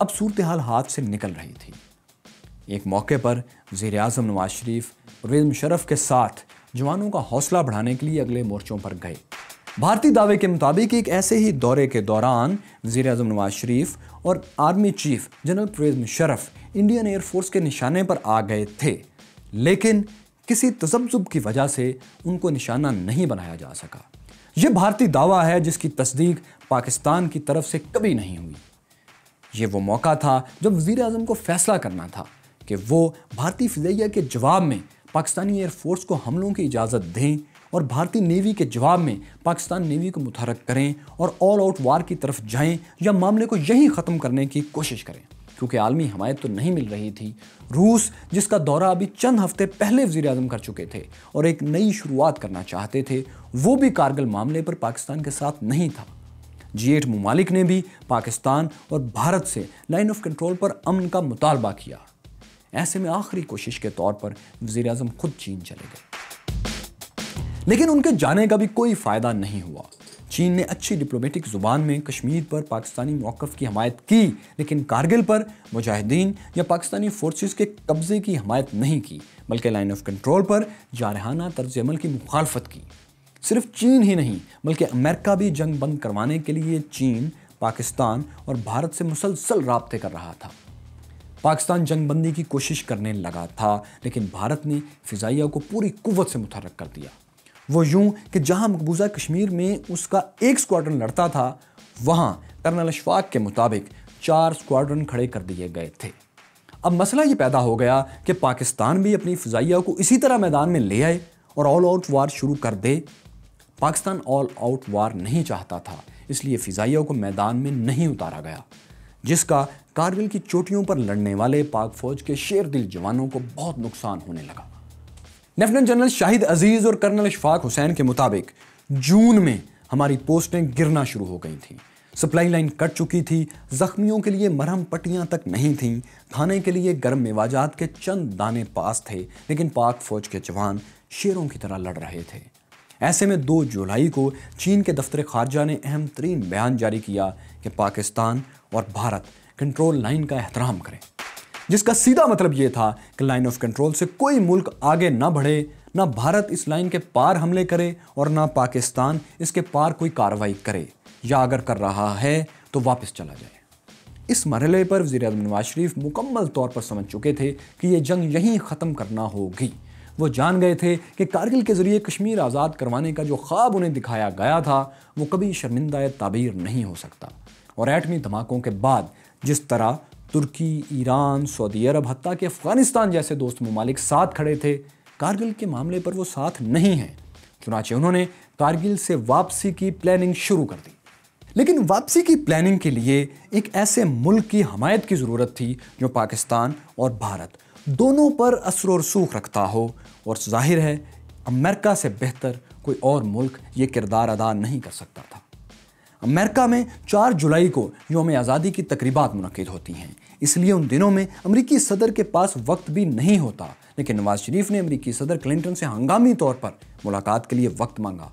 اب صورتحال ہاتھ سے نکل رہی تھی۔ ایک موقع پر وزیر اعظم نواز شریف پرویز مشرف کے ساتھ جوانوں کا حوصلہ بڑھانے کے لیے اگلے مورچوں پر گئے۔ بھارتی دعوے کے مطابق ایک ایسے ہی دورے کے دوران وزیر اعظم نواز شریف اور army chief general Pervez Musharraf Indian air force کے نشانے پر آ گئے تھے، لیکن کسی تذبذب کی وجہ سے ان کو نشانہ نہیں بنایا جا سکا۔ یہ بھارتی دعویٰ ہے جس کی تصدیق پاکستان کی طرف سے کبھی نہیں ہوئی۔ یہ وہ موقع تھا جب وزیر اعظم کو فیصلہ کرنا تھا کہ وہ بھارتی فضائیہ کے جواب میں پاکستانی ایئر فورس کو حملوں کی اجازت دیں اور بھارتی نیوی کے جواب میں پاکستان نیوی کو متحرک کریں اور آل آؤٹ وار کی طرف جائیں یا معاملے کو یہیں ختم کرنے کی کوشش کریں، کیونکہ عالمی حمایت تو نہیں مل رہی تھی۔ روس، جس کا دورہ ابھی چند ہفتے پہلے وزیر اعظم کر چکے تھے اور ایک نئی شروعات کرنا چاہتے تھے، وہ بھی کارگل معاملے پر پاکستان کے ساتھ نہیں تھا۔ G8 ممالک نے بھی پاکستان اور بھارت سے لائن آف کنٹرول پر امن کا مطالبہ کیا۔ ایسے میں آخری کوشش کے طور پر وزیر اعظم خود چین چلے گئے، لیکن ان کے جانے کا بھی کوئی فائدہ نہیں ہوا۔ چین نے اچھی ڈپلومیٹک زبان میں کشمیر پر پاکستانی موقف کی حمایت کی، لیکن کارگل پر مجاہدین یا پاکستانی فورسز کے قبضے کی حمایت نہیں کی، بلکہ لائن آف کنٹرول پر جارحانہ طرز عمل کی مخالفت کی۔ صرف چین ہی نہیں بلکہ امریکہ بھی جنگ بند کروانے کے لیے چین، پاکستان اور بھارت سے مسلسل رابطے کر رہا تھا۔ پاکستان جنگ بندی کی کوشش کرنے لگا تھا، لیکن بھارت نے فضائیہ کو پوری قوت سے متحرک کر دیا۔ وہ یوں کہ جہاں مقبوضہ کشمیر میں اس کا ایک سکواڈرن لڑتا تھا، وہاں کرنل اشفاق کے مطابق 4 سکواڈرن کھڑے کر دیے گئے تھے۔ اب مسئلہ یہ پیدا ہو گیا کہ پاکستان بھی اپنی فضائیہ کو اسی طرح میدان میں لے آئے اور آل آؤٹ وار شروع کر دے۔ پاکستان آل آؤٹ وار نہیں چاہتا تھا، اس لیے فضائیہ کو میدان میں نہیں اتارا گیا، جس کا کارگل کی چوٹیوں پر لڑنے والے پاک فوج کے شیر دل جوانوں کو بہت نقصان ہونے لگا۔ لیفٹیننٹ جنرل شاہد عزیز اور کرنل اشفاق حسین کے مطابق جون میں ہماری پوسٹیں گرنا شروع ہو گئی تھیں، سپلائی لائن کٹ چکی تھی، زخمیوں کے لیے مرہم پٹیاں تک نہیں تھیں، کھانے کے لیے گرم میواجات کے چند دانے پاس تھے، لیکن پاک فوج کے جوان شیروں کی طرح لڑ رہے تھے۔ ایسے میں 2 جولائی کو چین کے دفتر خارجہ نے اہم ترین بیان جاری کیا کہ پاکستان اور بھارت کنٹرول لائن کا احترام کریں، جس کا سیدھا مطلب یہ تھا کہ لائن آف کنٹرول سے کوئی ملک آگے نہ بڑھے، نہ بھارت اس لائن کے پار حملے کرے اور نہ پاکستان اس کے پار کوئی کارروائی کرے، یا اگر کر رہا ہے تو واپس چلا جائے۔ اس مرحلے پر وزیر اعظم نواز شریف مکمل طور پر سمجھ چکے تھے کہ یہ جنگ یہیں ختم کرنا ہوگی۔ وہ جان گئے تھے کہ کارگل کے ذریعے کشمیر آزاد کروانے کا جو خواب انہیں دکھایا گیا تھا وہ کبھی شرمندہ تعبیر نہیں ہو سکتا، اور ایٹمی دھماکوں کے بعد جس طرح ترکی، ایران، سعودی عرب، حتیٰ کہ افغانستان جیسے دوست ممالک ساتھ کھڑے تھے، کارگل کے معاملے پر وہ ساتھ نہیں ہیں۔ چنانچہ انہوں نے کارگل سے واپسی کی پلاننگ شروع کر دی، لیکن واپسی کی پلاننگ کے لیے ایک ایسے ملک کی حمایت کی ضرورت تھی جو پاکستان اور بھارت دونوں پر اثر و رسوخ رکھتا ہو، اور ظاہر ہے امریکہ سے بہتر کوئی اور ملک یہ کردار ادا نہیں کر سکتا تھا۔ امریکہ میں 4 جولائی کو یوم آزادی کی تقریبات منعقد ہوتی ہیں، اس لیے ان دنوں میں امریکی صدر کے پاس وقت بھی نہیں ہوتا، لیکن نواز شریف نے امریکی صدر کلنٹن سے ہنگامی طور پر ملاقات کے لیے وقت مانگا۔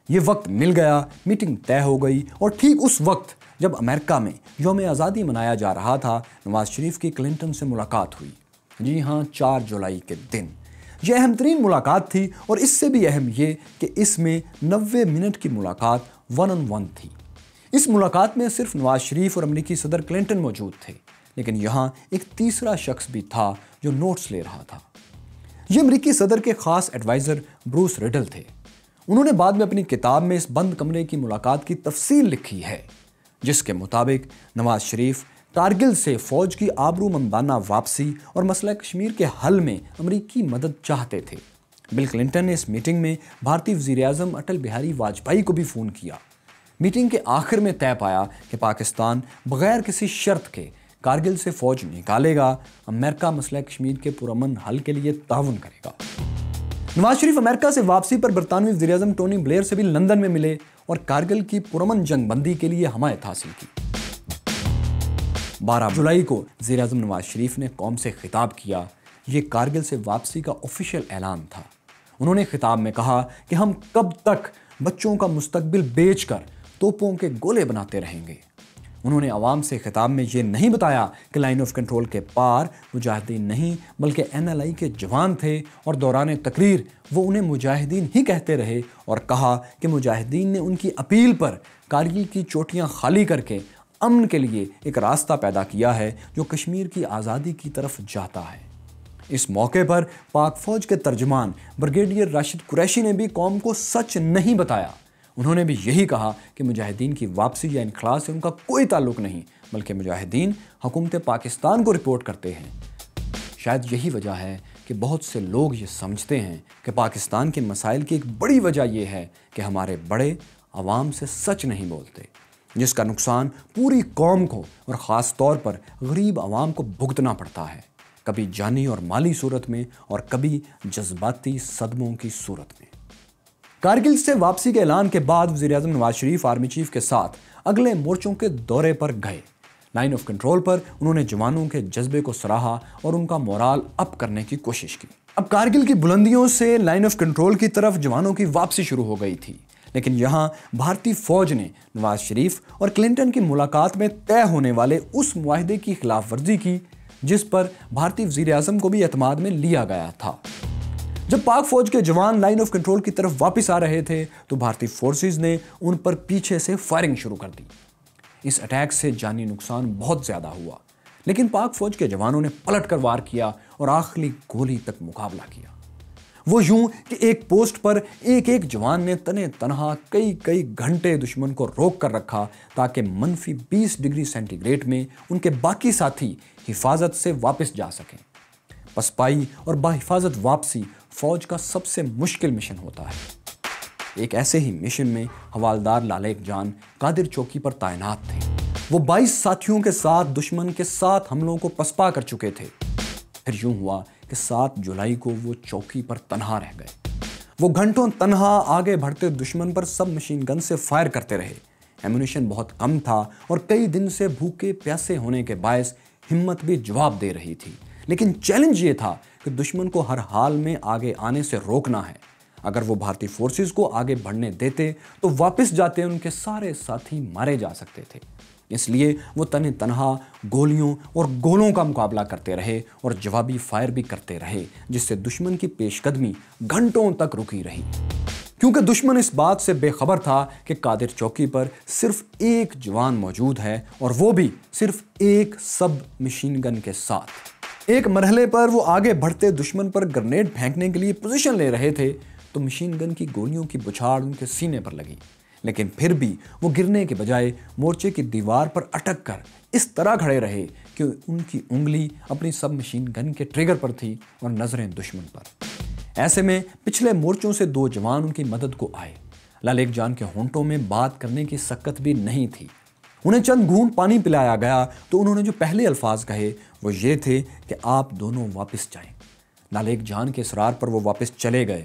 یہ وقت مل گیا، میٹنگ طے ہو گئی، اور ٹھیک اس وقت جب امریکہ میں یوم آزادی منایا جا رہا تھا، نواز شریف کی کلنٹن سے ملاقات ہوئی۔ جی ہاں، 4 جولائی کے دن یہ اہم ترین ملاقات تھی، اور اس سے بھی اہم یہ کہ اس میں 90 منٹ کی ملاقات 1 on 1 تھی۔ اس ملاقات میں صرف نواز شریف اور امریکی صدر کلنٹن موجود تھے، لیکن یہاں ایک تیسرا شخص بھی تھا جو نوٹس لے رہا تھا۔ یہ امریکی صدر کے خاص ایڈوائزر بروس ریڈل تھے۔ انہوں نے بعد میں اپنی کتاب میں اس بند کمرے کی ملاقات کی تفصیل لکھی ہے، جس کے مطابق نواز شریف کارگل سے فوج کی آبرومندانہ واپسی اور مسئلہ کشمیر کے حل میں امریکی مدد چاہتے تھے۔ بل کلنٹن نے اس میٹنگ میں بھارتی وزیر اعظم اٹل بہاری واجپئی کو بھی فون کیا۔ میٹنگ کے آخر میں طے پایا کہ پاکستان بغیر کسی شرط کے کارگل سے فوج نکالے گا، امریکہ مسئلہ کشمیر کے پرامن حل کے لیے تعاون کرے گا۔ نواز شریف امریکہ سے واپسی پر برطانوی وزیر اعظم ٹونی بلیئر سے بھی لندن میں ملے اور کارگل کی پرامن جنگ بندی کے لیے حمایت حاصل کی۔ 12 جولائی کو وزیر اعظم نواز شریف نے قوم سے خطاب کیا۔ یہ کارگل سے واپسی کا آفیشیل اعلان تھا۔ انہوں نے خطاب میں کہا کہ ہم کب تک بچوں کا مستقبل بیچ کر توپوں کے گولے بناتے رہیں گے۔ انہوں نے عوام سے خطاب میں یہ نہیں بتایا کہ لائن آف کنٹرول کے پار مجاہدین نہیں بلکہ NLI کے جوان تھے، اور دوران تقریر وہ انہیں مجاہدین ہی کہتے رہے، اور کہا کہ مجاہدین نے ان کی اپیل پر کارگل کی چوٹیاں خالی کر کے امن کے لیے ایک راستہ پیدا کیا ہے جو کشمیر کی آزادی کی طرف جاتا ہے۔ اس موقع پر پاک فوج کے ترجمان بریگیڈیئر راشد قریشی نے بھی قوم کو سچ نہیں بتایا۔ انہوں نے بھی یہی کہا کہ مجاہدین کی واپسی یا انخلاء سے ان کا کوئی تعلق نہیں، بلکہ مجاہدین حکومت پاکستان کو رپورٹ کرتے ہیں۔ شاید یہی وجہ ہے کہ بہت سے لوگ یہ سمجھتے ہیں کہ پاکستان کے مسائل کی ایک بڑی وجہ یہ ہے کہ ہمارے بڑے عوام سے سچ نہیں بولتے، جس کا نقصان پوری قوم کو اور خاص طور پر غریب عوام کو بھگتنا پڑتا ہے، کبھی جانی اور مالی صورت میں اور کبھی جذباتی صدموں کی صورت میں۔ کارگل سے واپسی کے اعلان کے بعد وزیراعظم نواز شریف آرمی چیف کے ساتھ اگلے مورچوں کے دورے پر گئے۔ لائن آف کنٹرول پر انہوں نے جوانوں کے جذبے کو سراہا اور ان کا مورال اپ کرنے کی کوشش کی۔ اب کارگل کی بلندیوں سے لائن آف کنٹرول کی طرف جوانوں کی واپسی شروع ہو گئی تھی، لیکن یہاں بھارتی فوج نے نواز شریف اور کلنٹن کی ملاقات میں طے ہونے والے اس معاہدے کی خلاف ورزی کی جس پر بھارتی وزیر اعظم کو بھی اعتماد میں لیا گیا تھا۔ جب پاک فوج کے جوان لائن آف کنٹرول کی طرف واپس آ رہے تھے تو بھارتی فورسز نے ان پر پیچھے سے فائرنگ شروع کر دی۔ اس اٹیک سے جانی نقصان بہت زیادہ ہوا، لیکن پاک فوج کے جوانوں نے پلٹ کر وار کیا اور آخری گولی تک مقابلہ کیا۔ وہ یوں کہ ایک پوسٹ پر ایک جوان نے تنے تنہا کئی گھنٹے دشمن کو روک کر رکھا تاکہ -20 ڈگری سینٹی گریڈ میں ان کے باقی ساتھی حفاظت سے واپس جا سکیں۔ پسپائی اور بحفاظت واپسی فوج کا سب سے مشکل مشن ہوتا ہے۔ ایک ایسے ہی مشن میں حوالدار لالیک جان قادر چوکی پر تعینات تھے۔ وہ 22 ساتھیوں کے ساتھ دشمن کے 7 حملوں کو پسپا کر چکے تھے۔ پھر یوں ہوا کہ 7 جولائی کو وہ چوکی پر تنہا رہ گئے۔ وہ گھنٹوں تنہا آگے بڑھتے دشمن پر سب مشین گن سے فائر کرتے رہے۔ ایمونیشن بہت کم تھا اور کئی دن سے بھوکے پیاسے ہونے کے باعث ہمت بھی جواب دے رہی تھی، لیکن چیلنج یہ تھا کہ دشمن کو ہر حال میں آگے آنے سے روکنا ہے۔ اگر وہ بھارتی فورسز کو آگے بڑھنے دیتے تو واپس جاتے ان کے سارے ساتھی مارے جا سکتے تھے۔ اس لیے وہ تنے تنہا گولیوں اور گولوں کا مقابلہ کرتے رہے اور جوابی فائر بھی کرتے رہے، جس سے دشمن کی پیش قدمی گھنٹوں تک رکی رہی، کیونکہ دشمن اس بات سے بے خبر تھا کہ قادر چوکی پر صرف ایک جوان موجود ہے، اور وہ بھی صرف ایک سب مشین گن کے ساتھ۔ ایک مرحلے پر وہ آگے بڑھتے دشمن پر گرنیڈ پھینکنے کے لیے پوزیشن لے رہے تھے تو مشین گن کی گولیوں کی بچھاڑ ان کے سینے پر لگی، لیکن پھر بھی وہ گرنے کے بجائے مورچے کی دیوار پر اٹک کر اس طرح کھڑے رہے کہ ان کی انگلی اپنی سب مشین گن کے ٹریگر پر تھی اور نظریں دشمن پر۔ ایسے میں پچھلے مورچوں سے 2 جوان ان کی مدد کو آئے۔ لالیک جان کے ہونٹوں میں بات کرنے کی سکت بھی نہیں تھی۔ انہیں چند گھونٹ پانی پلایا گیا تو انہوں نے جو پہلے الفاظ کہے وہ یہ تھے کہ آپ دونوں واپس جائیں۔ لالیک جان کے اصرار پر وہ واپس چلے گئے۔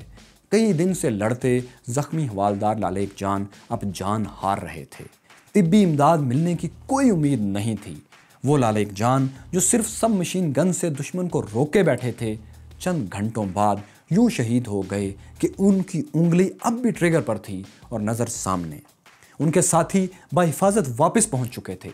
کئی دن سے لڑتے زخمی حوالدار لالیک جان اب جان ہار رہے تھے۔ طبی امداد ملنے کی کوئی امید نہیں تھی۔ وہ لالیک جان جو صرف سب مشین گن سے دشمن کو روکے بیٹھے تھے، چند گھنٹوں بعد یوں شہید ہو گئے کہ ان کی انگلی اب بھی ٹریگر پر تھی اور نظر سامنے۔ ان کے ساتھی بحفاظت واپس پہنچ چکے تھے۔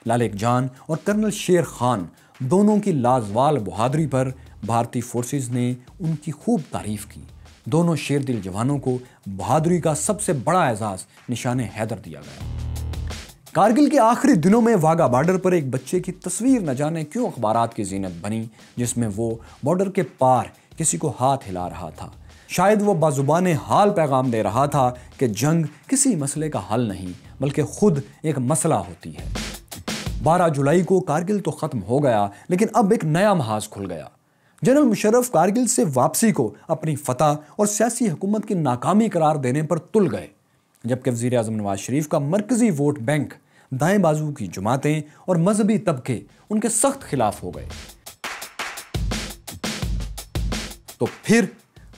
لالیک جان اور کرنل شیر خان دونوں کی لازوال بہادری پر بھارتی فورسز نے ان کی خوب تعریف کی۔ دونوں شیر دل جوانوں کو بہادری کا سب سے بڑا اعزاز نشان حیدر دیا گیا۔ کارگل کے آخری دنوں میں واگا بارڈر پر ایک بچے کی تصویر نہ جانے کیوں اخبارات کی زینت بنی، جس میں وہ بارڈر کے پار کسی کو ہاتھ ہلا رہا تھا۔ شاید وہ بازبان حال پیغام دے رہا تھا کہ جنگ کسی مسئلے کا حل نہیں بلکہ خود ایک مسئلہ ہوتی ہے۔ 12 جولائی کو کارگل تو ختم ہو گیا، لیکن اب ایک نیا محاذ کھل گیا۔ جنرل مشرف کارگل سے واپسی کو اپنی فتح اور سیاسی حکومت کی ناکامی قرار دینے پر تل گئے، جبکہ وزیر اعظم نواز شریف کا مرکزی ووٹ بینک، دائیں بازو کی جماعتیں اور مذہبی طبقے ان کے سخت خلاف ہو گئے۔ تو پھر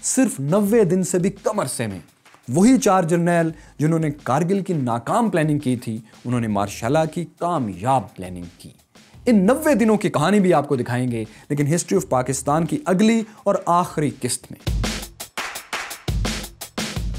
صرف 90 دن سے بھی کم عرصے میں وہی 4 جرنیل جنہوں نے کارگل کی ناکام پلاننگ کی تھی، انہوں نے مارشل کی کامیاب پلاننگ کی۔ ان 90 دنوں کی کہانی بھی آپ کو دکھائیں گے، لیکن ہسٹری آف پاکستان کی اگلی اور آخری قسط میں۔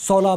16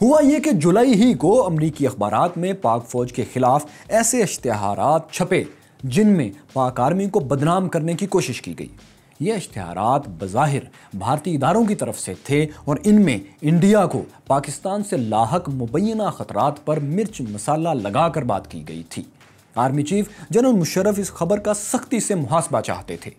ہوا یہ کہ جولائی ہی کو امریکی اخبارات میں پاک فوج کے خلاف ایسے اشتہارات چھپے جن میں پاک آرمی کو بدنام کرنے کی کوشش کی گئی۔ یہ اشتہارات بظاہر بھارتی اداروں کی طرف سے تھے اور ان میں انڈیا کو پاکستان سے لاحق مبینہ خطرات پر مرچ مسالہ لگا کر بات کی گئی تھی۔ آرمی چیف جنرل مشرف اس خبر کا سختی سے محاسبہ چاہتے تھے۔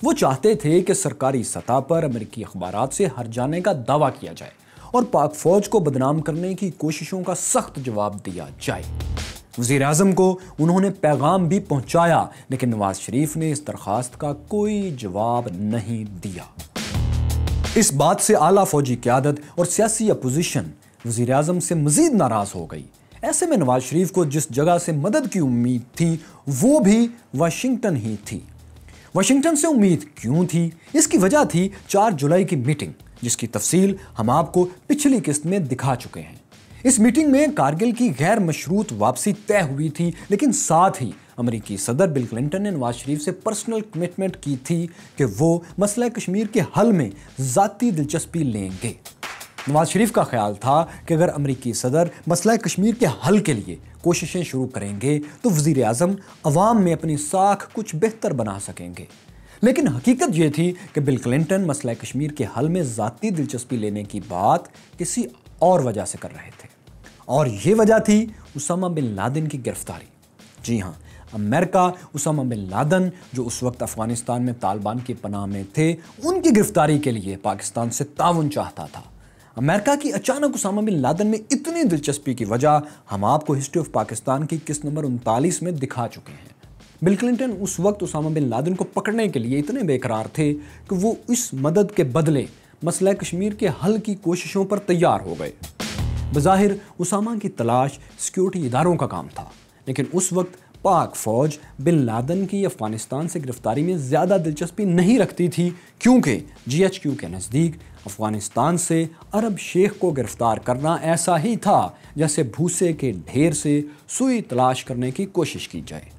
وہ چاہتے تھے کہ سرکاری سطح پر امریکی اخبارات سے ہٹ جانے کا دعویٰ کیا جائے اور پاک فوج کو بدنام کرنے کی کوششوں کا سخت جواب دیا جائے۔ وزیر اعظم کو انہوں نے پیغام بھی پہنچایا، لیکن نواز شریف نے اس درخواست کا کوئی جواب نہیں دیا۔ اس بات سے اعلیٰ فوجی قیادت اور سیاسی اپوزیشن وزیر اعظم سے مزید ناراض ہو گئی۔ ایسے میں نواز شریف کو جس جگہ سے مدد کی امید تھی وہ بھی واشنگٹن ہی تھی۔ واشنگٹن سے امید کیوں تھی؟ اس کی وجہ تھی 4 جولائی کی میٹنگ، جس کی تفصیل ہم آپ کو پچھلی قسط میں دکھا چکے ہیں۔ اس میٹنگ میں کارگل کی غیر مشروط واپسی طے ہوئی تھی، لیکن ساتھ ہی امریکی صدر بل کلنٹن نے نواز شریف سے پرسنل کمٹمنٹ کی تھی کہ وہ مسئلہ کشمیر کے حل میں ذاتی دلچسپی لیں گے۔ نواز شریف کا خیال تھا کہ اگر امریکی صدر مسئلہ کشمیر کے حل کے لیے کوششیں شروع کریں گے تو وزیر اعظم عوام میں اپنی ساکھ کچھ بہتر بنا سکیں گے۔ لیکن حقیقت یہ تھی کہ بل کلنٹن مسئلہ کشمیر کے حل میں ذاتی دلچسپی لینے کی بات کسی اور وجہ سے کر رہے تھے، اور یہ وجہ تھی اسامہ بن لادن کی گرفتاری۔ جی ہاں، امریکہ اسامہ بن لادن جو اس وقت افغانستان میں طالبان کی پناہ میں تھے، ان کی گرفتاری کے لیے پاکستان سے تعاون چاہتا تھا۔ امریکہ کی اچانک اسامہ بن لادن میں اتنی دلچسپی کی وجہ ہم آپ کو ہسٹری آف پاکستان کی قسط نمبر 39 میں دکھا چکے ہیں۔ بل کلنٹن اس وقت اسامہ بن لادن کو پکڑنے کے لیے اتنے بے قرار تھے کہ وہ اس مدد کے بدلے مسئلہ کشمیر کے حل کی کوششوں پر تیار ہو گئے۔ بظاہر اسامہ کی تلاش سیکیورٹی اداروں کا کام تھا، لیکن اس وقت پاک فوج بن لادن کی افغانستان سے گرفتاری میں زیادہ دلچسپی نہیں رکھتی تھی، کیونکہ GHQ کے نزدیک افغانستان سے عرب شیخ کو گرفتار کرنا ایسا ہی تھا جیسے بھوسے کے ڈھیر سے سوئی تلاش کرنے کی کوشش کی جائے۔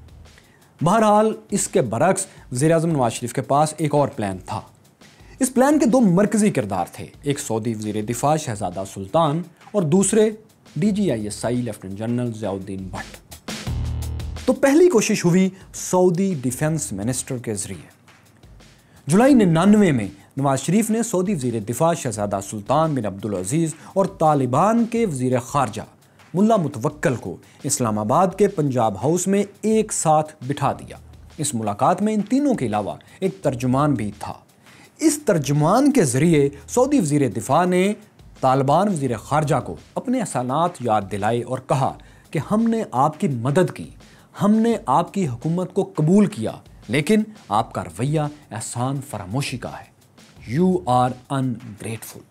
بہرحال اس کے برعکس وزیر اعظم نواز شریف کے پاس ایک اور پلان تھا۔ اس پلان کے 2 مرکزی کردار تھے، ایک سعودی وزیر دفاع شہزادہ سلطان اور دوسرے DGISI لیفٹیننٹ جنرل ضیاء الدین بھٹ۔ تو پہلی کوشش ہوئی سعودی ڈیفنس منسٹر کے ذریعے۔ جولائی 99 میں نواز شریف نے سعودی وزیر دفاع شہزادہ سلطان بن عبدالعزیز اور طالبان کے وزیر خارجہ ملا متوکل کو اسلام آباد کے پنجاب ہاؤس میں ایک ساتھ بٹھا دیا۔ اس ملاقات میں ان تینوں کے علاوہ ایک ترجمان بھی تھا۔ اس ترجمان کے ذریعے سعودی وزیر دفاع نے طالبان وزیر خارجہ کو اپنے احسانات یاد دلائے اور کہا کہ ہم نے آپ کی مدد کی، ہم نے آپ کی حکومت کو قبول کیا، لیکن آپ کا رویہ احسان فراموشی کا ہے۔ You are ungrateful۔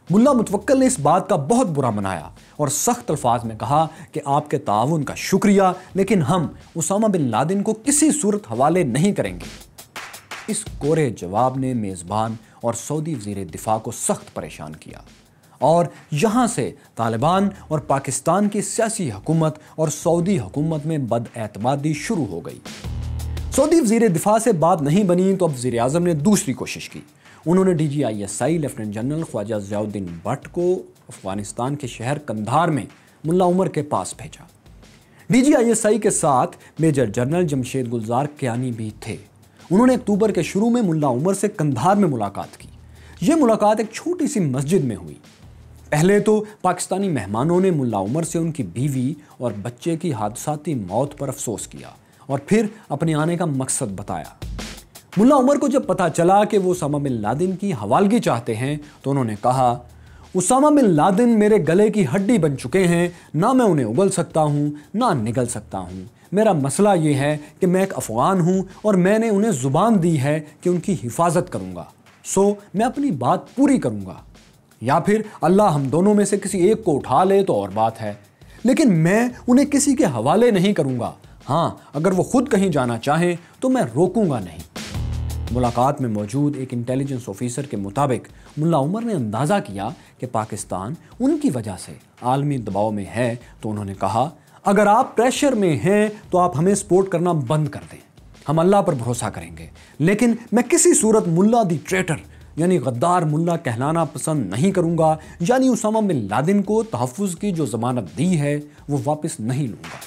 ملا متوکل نے اس بات کا بہت برا منایا اور سخت الفاظ میں کہا کہ آپ کے تعاون کا شکریہ، لیکن ہم اسامہ بن لادن کو کسی صورت حوالے نہیں کریں گے۔ اس کورے جواب نے میزبان اور سعودی وزیر دفاع کو سخت پریشان کیا، اور یہاں سے طالبان اور پاکستان کی سیاسی حکومت اور سعودی حکومت میں بد اعتمادی شروع ہو گئی۔ سعودی وزیر دفاع سے بات نہیں بنی تو اب وزیر اعظم نے دوسری کوشش کی۔ انہوں نے DGISI لیفٹیننٹ جنرل خواجہ ضیاء الدین بھٹ کو افغانستان کے شہر قندھار میں ملا عمر کے پاس بھیجا۔ DGISI کے ساتھ میجر جنرل جمشید گلزار کیانی بھی تھے۔ انہوں نے اکتوبر کے شروع میں ملا عمر سے قندھار میں ملاقات کی۔ یہ ملاقات ایک چھوٹی سی مسجد میں ہوئی۔ پہلے تو پاکستانی مہمانوں نے ملا عمر سے ان کی بیوی اور بچے کی حادثاتی موت پر افسوس کیا اور پھر اپنے آنے کا مقصد بتایا۔ ملا عمر کو جب پتا چلا کہ وہ اسامہ بن لادن کی حوالگی چاہتے ہیں تو انہوں نے کہا، اسامہ بن لادن میرے گلے کی ہڈی بن چکے ہیں، نہ میں انہیں اگل سکتا ہوں نہ نگل سکتا ہوں۔ میرا مسئلہ یہ ہے کہ میں ایک افغان ہوں اور میں نے انہیں زبان دی ہے کہ ان کی حفاظت کروں گا، سو میں اپنی بات پوری کروں گا، یا پھر اللہ ہم دونوں میں سے کسی ایک کو اٹھا لے تو اور بات ہے، لیکن میں انہیں کسی کے حوالے نہیں کروں گا۔ ہاں، اگر وہ خود کہیں جانا چاہیں تو میں روکوں گا نہیں۔ ملاقات میں موجود ایک انٹیلیجنس آفیسر کے مطابق ملا عمر نے اندازہ کیا کہ پاکستان ان کی وجہ سے عالمی دباؤ میں ہے، تو انہوں نے کہا، اگر آپ پریشر میں ہیں تو آپ ہمیں سپورٹ کرنا بند کر دیں، ہم اللہ پر بھروسہ کریں گے، لیکن میں کسی صورت ملا دی ٹریٹر یعنی غدار ملا کہلانا پسند نہیں کروں گا، یعنی اسامہ بن لادن کو تحفظ کی جو ضمانت دی ہے وہ واپس نہیں لوں گا۔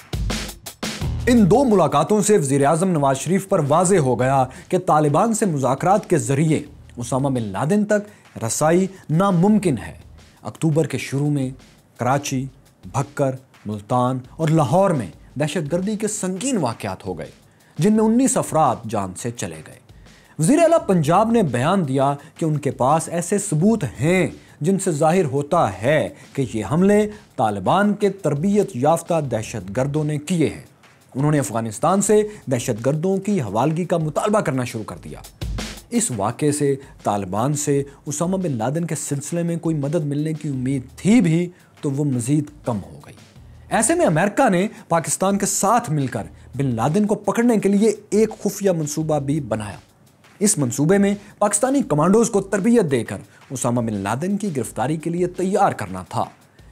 ان دو ملاقاتوں سے وزیر اعظم نواز شریف پر واضح ہو گیا کہ طالبان سے مذاکرات کے ذریعے اسامہ بن لادن تک رسائی ناممکن ہے۔ اکتوبر کے شروع میں کراچی، بھکر، ملتان اور لاہور میں دہشت گردی کے سنگین واقعات ہو گئے جن میں 19 افراد جان سے چلے گئے۔ وزیر اعلیٰ پنجاب نے بیان دیا کہ ان کے پاس ایسے ثبوت ہیں جن سے ظاہر ہوتا ہے کہ یہ حملے طالبان کے تربیت یافتہ دہشت گردوں نے کیے ہیں۔ انہوں نے افغانستان سے دہشت گردوں کی حوالگی کا مطالبہ کرنا شروع کر دیا۔ اس واقعے سے طالبان سے اسامہ بن لادن کے سلسلے میں کوئی مدد ملنے کی امید تھی بھی تو وہ مزید کم ہو گئی۔ ایسے میں امریکہ نے پاکستان کے ساتھ مل کر بن لادن کو پکڑنے کے لیے ایک خفیہ منصوبہ بھی بنایا۔ اس منصوبے میں پاکستانی کمانڈوز کو تربیت دے کر اسامہ بن لادن کی گرفتاری کے لیے تیار کرنا تھا۔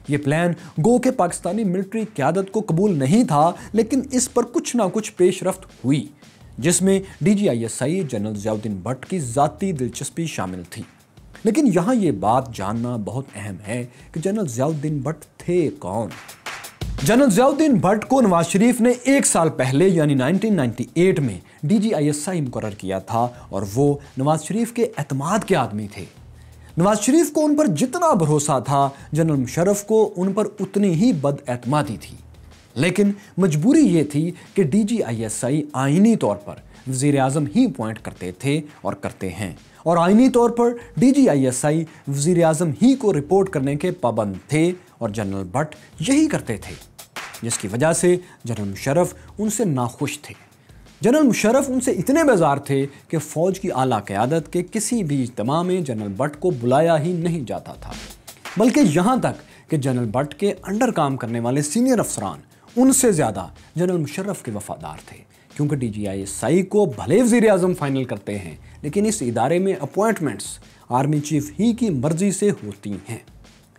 یہ پلان گو کہ پاکستانی ملٹری قیادت کو قبول نہیں تھا، لیکن اس پر کچھ نہ کچھ پیش رفت ہوئی، جس میں DGISI جنرل ضیاء الدین بھٹ کی ذاتی دلچسپی شامل تھی۔ لیکن یہاں یہ بات جاننا بہت اہم ہے کہ جنرل ضیاء الدین بھٹ تھے کون؟ جنرل ضیاء الدین بھٹ کو نواز شریف نے 1 سال پہلے یعنی 1998 میں DGISI مقرر کیا تھا اور وہ نواز شریف کے اعتماد کے آدمی تھے۔ نواز شریف کو ان پر جتنا بھروسہ تھا، جنرل مشرف کو ان پر اتنی ہی بد اعتمادی تھی۔ لیکن مجبوری یہ تھی کہ DGISI آئینی طور پر وزیر اعظم ہی اپوائنٹ کرتے تھے اور کرتے ہیں، اور آئینی طور پر DGISI وزیر اعظم ہی کو رپورٹ کرنے کے پابند تھے اور جنرل بھٹ یہی کرتے تھے، جس کی وجہ سے جنرل مشرف ان سے ناخوش تھے۔ جنرل مشرف ان سے اتنے بیزار تھے کہ فوج کی اعلیٰ قیادت کے کسی بھی اجتماع میں جنرل بھٹ کو بلایا ہی نہیں جاتا تھا، بلکہ یہاں تک کہ جنرل بھٹ کے انڈر کام کرنے والے سینئر افسران ان سے زیادہ جنرل مشرف کے وفادار تھے، کیونکہ DGISI کو بھلے وزیر اعظم فائنل کرتے ہیں، لیکن اس ادارے میں اپوائنٹمنٹس آرمی چیف ہی کی مرضی سے ہوتی ہیں۔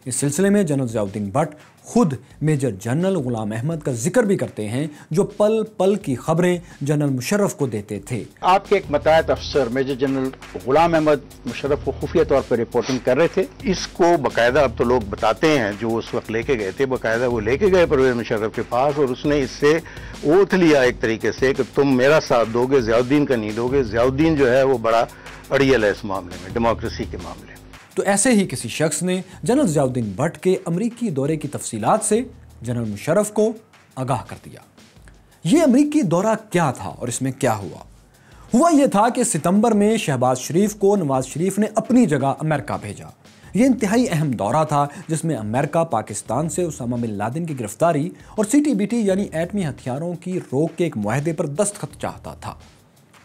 اس سلسلے میں جنرل ضیاء الدین بھٹ خود میجر جنرل غلام احمد کا ذکر بھی کرتے ہیں، جو پل پل کی خبریں جنرل مشرف کو دیتے تھے۔ آپ کے ایک متعینت افسر میجر جنرل غلام احمد مشرف کو خفیہ طور پر رپورٹنگ کر رہے تھے۔ اس کو باقاعدہ اب تو لوگ بتاتے ہیں جو اس وقت لے کے گئے تھے، باقاعدہ وہ لے کے گئے پرویز مشرف کے پاس، اور اس نے اس سے اوتھ لیا ایک طریقے سے کہ تم میرا ساتھ دو گے، ضیاء الدین کا نہیں دو گے۔ ضیاء الدین جو ہے وہ بڑا اڑیل ہے اس معاملے میں، ڈیموکریسی کے معاملے میں۔ تو ایسے ہی کسی شخص نے جنرل ضیاء الدین بھٹ کے امریکی دورے کی تفصیلات سے جنرل مشرف کو آگاہ کر دیا۔ یہ امریکی دورہ کیا تھا اور اس میں کیا ہوا یہ تھا کہ ستمبر میں شہباز شریف کو نواز شریف نے اپنی جگہ امریکہ بھیجا۔ یہ انتہائی اہم دورہ تھا جس میں امریکہ پاکستان سے اسامہ بن لادن کی گرفتاری اور CTBT یعنی ایٹمی ہتھیاروں کی روک کے ایک معاہدے پر دستخط چاہتا تھا۔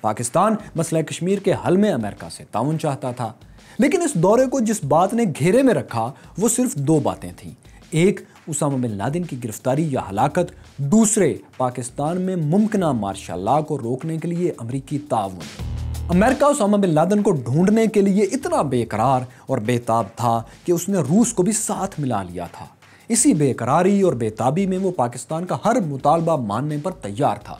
پاکستان مسئلہ کشمیر کے حل میں امریکہ سے تعاون چاہتا تھا، لیکن اس دورے کو جس بات نے گھیرے میں رکھا وہ صرف 2 باتیں تھیں۔ ایک، اسامہ بن لادن کی گرفتاری یا ہلاکت، دوسرے، پاکستان میں ممکنہ مارشل لاء کو روکنے کے لیے امریکی تعاون۔ امریکہ اسامہ بن لادن کو ڈھونڈنے کے لیے اتنا بے قرار اور بے تاب تھا کہ اس نے روس کو بھی ساتھ ملا لیا تھا۔ اسی بے قراری اور بے تابی میں وہ پاکستان کا ہر مطالبہ ماننے پر تیار تھا۔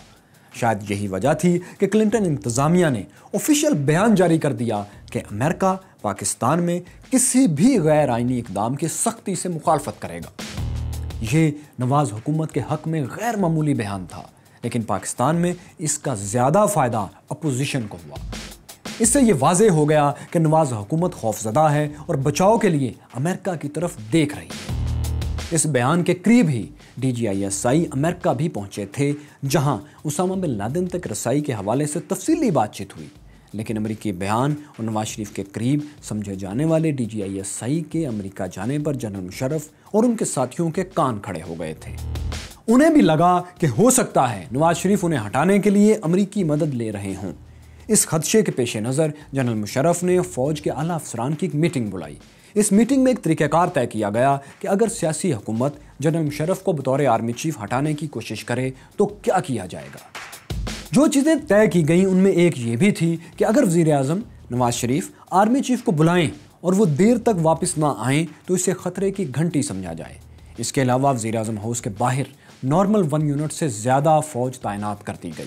شاید یہی وجہ تھی کہ کلنٹن انتظامیہ نے آفیشیل بیان جاری کر دیا کہ امریکہ پاکستان میں کسی بھی غیر آئینی اقدام کی سختی سے مخالفت کرے گا۔ یہ نواز حکومت کے حق میں غیر معمولی بیان تھا، لیکن پاکستان میں اس کا زیادہ فائدہ اپوزیشن کو ہوا۔ اس سے یہ واضح ہو گیا کہ نواز حکومت خوفزدہ ہے اور بچاؤ کے لیے امریکہ کی طرف دیکھ رہی ہے۔ اس بیان کے قریب ہی DGISI امریکہ بھی پہنچے تھے، جہاں اسامہ بن لادن تک رسائی کے حوالے سے تفصیلی بات چیت ہوئی، لیکن امریکی بیان اور نواز شریف کے قریب سمجھے جانے والے DGISI کے امریکہ جانے پر جنرل مشرف اور ان کے ساتھیوں کے کان کھڑے ہو گئے تھے۔ انہیں بھی لگا کہ ہو سکتا ہے نواز شریف انہیں ہٹانے کے لیے امریکی مدد لے رہے ہوں۔ اس خدشے کے پیش نظر جنرل مشرف نے فوج کے اعلیٰ افسران کی ایک میٹنگ بلائی۔ اس میٹنگ میں ایک طریقہ کار طے کیا گیا کہ اگر سیاسی حکومت جنرل مشرف کو بطور آرمی چیف ہٹانے کی کوشش کرے تو کیا کیا جائے گا۔ جو چیزیں طے کی گئیں ان میں ایک یہ بھی تھی کہ اگر وزیر اعظم نواز شریف آرمی چیف کو بلائیں اور وہ دیر تک واپس نہ آئیں تو اسے خطرے کی گھنٹی سمجھا جائے۔ اس کے علاوہ وزیر اعظم ہاؤس کے باہر نارمل 1 یونٹ سے زیادہ فوج تعینات کر دی گئی۔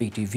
PTV,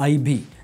IB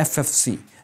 FFC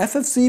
FFC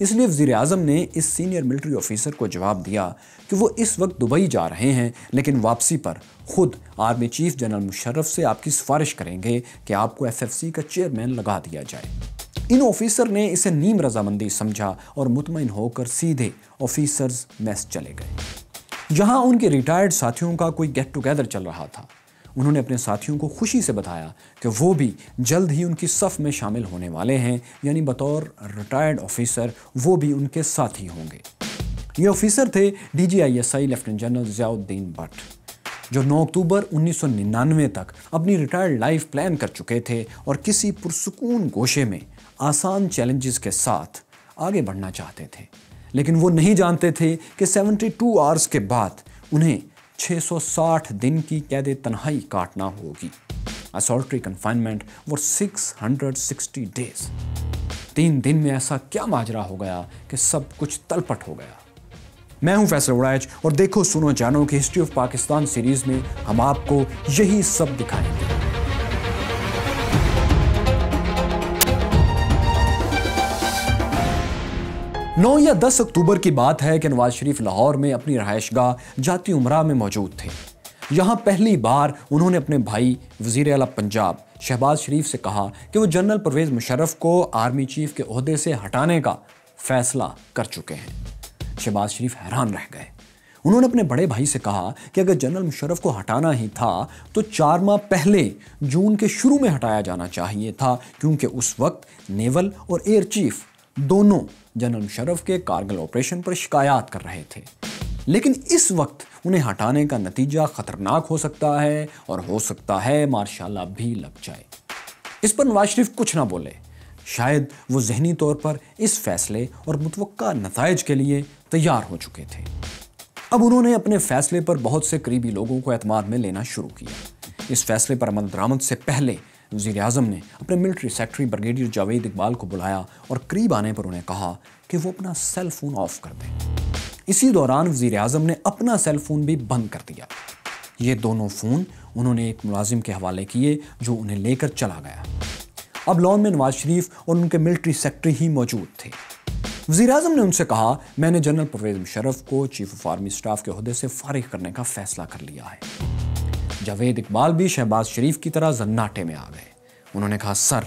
اس لیے وزیر اعظم نے اس سینئر ملٹری آفیسر کو جواب دیا کہ وہ اس وقت دبئی جا رہے ہیں، لیکن واپسی پر خود آرمی چیف جنرل مشرف سے آپ کی سفارش کریں گے کہ آپ کو FFC کا چیئرمین لگا دیا جائے۔ ان آفیسر نے اسے نیم رضامندی سمجھا اور مطمئن ہو کر سیدھے آفیسرز میس چلے گئے، جہاں ان کے ریٹائرڈ ساتھیوں کا کوئی گیٹ ٹوگیدر چل رہا تھا۔ انہوں نے اپنے ساتھیوں کو خوشی سے بتایا کہ وہ بھی جلد ہی ان کی صف میں شامل ہونے والے ہیں، یعنی بطور ریٹائرڈ آفیسر وہ بھی ان کے ساتھی ہوں گے۔ یہ آفیسر تھے DGISI lieutenant general Zia Uddin but, جو 9 اکتوبر 1999 تک اپنی ریٹائرڈ لائف پلان کر چکے تھے اور کسی پرسکون گوشے میں آسان چیلنجز کے ساتھ آگے بڑھنا چاہتے تھے، لیکن وہ نہیں جانتے تھے کہ 72 آورز کے بعد انہیں 660 دن کی قید تنہائی کاٹنا ہوگی۔ Solitary confinement for 660 days۔ 3 دن میں ایسا کیا ماجرا ہو گیا کہ سب کچھ تلپٹ ہو گیا۔ میں ہوں فیصل وڑائچ اور دیکھو سنو جانو کی ہسٹری آف پاکستان سیریز میں ہم آپ کو یہی سب دکھائیں گے۔ 9 یا 10 اکتوبر کی بات ہے کہ نواز شریف لاہور میں اپنی رہائش گاہ جاتی عمرہ میں موجود تھے۔ یہاں پہلی بار انہوں نے اپنے بھائی وزیر اعلیٰ پنجاب شہباز شریف سے کہا کہ وہ جنرل پرویز مشرف کو آرمی چیف کے عہدے سے ہٹانے کا فیصلہ کر چکے ہیں۔ شہباز شریف حیران رہ گئے۔ انہوں نے اپنے بڑے بھائی سے کہا کہ اگر جنرل مشرف کو ہٹانا ہی تھا تو 4 ماہ پہلے جون کے شروع میں ہٹایا جانا چاہیے تھا، کیونکہ اس وقت نیول اور ایئر چیف دونوں جنرل مشرف کے کارگل آپریشن پر شکایات کر رہے تھے۔ لیکن اس وقت انہیں ہٹانے کا نتیجہ خطرناک ہو سکتا ہے اور ہو سکتا ہے مارشال لاء بھی لگ جائے۔ اس پر نواز شریف کچھ نہ بولے۔ شاید وہ ذہنی طور پر اس فیصلے اور متوقع نتائج کے لیے تیار ہو چکے تھے۔ اب انہوں نے اپنے فیصلے پر بہت سے قریبی لوگوں کو اعتماد میں لینا شروع کیا۔ اس فیصلے پر عمل درآمد سے پہلے وزیر اعظم نے اپنے military secretary brigadier Javed Iqbal کو بلایا اور قریب آنے پر انہیں کہا کہ وہ اپنا سیل فون آف کر دیں۔ اسی دوران وزیر اعظم نے اپنا سیل فون بھی بند کر دیا۔ یہ دونوں فون انہوں نے ایک ملازم کے حوالے کیے جو انہیں لے کر چلا گیا۔ اب لان میں نواز شریف اور ان کے ملٹری سیکرٹری ہی موجود تھے۔ وزیر اعظم نے ان سے کہا، میں نے جنرل پرویز مشرف کو چیف آف آرمی اسٹاف کے عہدے سے فارغ کرنے کا فیصلہ کر لیا ہے۔ جاوید اقبال بھی شہباز شریف کی طرح زناٹے میں آ گئے۔ انہوں نے کہا، سر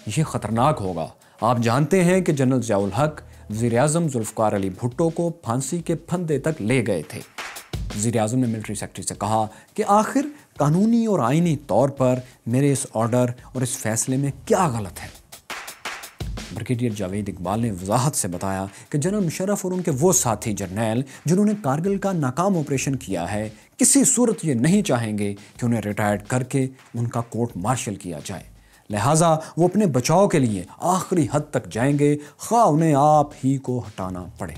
یہ خطرناک ہوگا۔ آپ جانتے ہیں کہ جنرل ضیاء الحق وزیر اعظم ذوالفقار علی بھٹو کو پھانسی کے پھندے تک لے گئے تھے۔ وزیر اعظم نے ملٹری سیکرٹری سے کہا کہ آخر قانونی اور آئینی طور پر میرے اس آرڈر اور اس فیصلے میں کیا غلط ہے؟ بریگیڈیئر جاوید اقبال نے وضاحت سے بتایا کہ جنرل مشرف اور ان کے وہ ساتھی جرنیل جنہوں نے کارگل کا ناکام آپریشن کیا ہے کسی صورت یہ نہیں چاہیں گے کہ انہیں ریٹائرڈ کر کے ان کا کورٹ مارشل کیا جائے، لہٰذا وہ اپنے بچاؤ کے لیے آخری حد تک جائیں گے، خواہ انہیں آپ ہی کو ہٹانا پڑے۔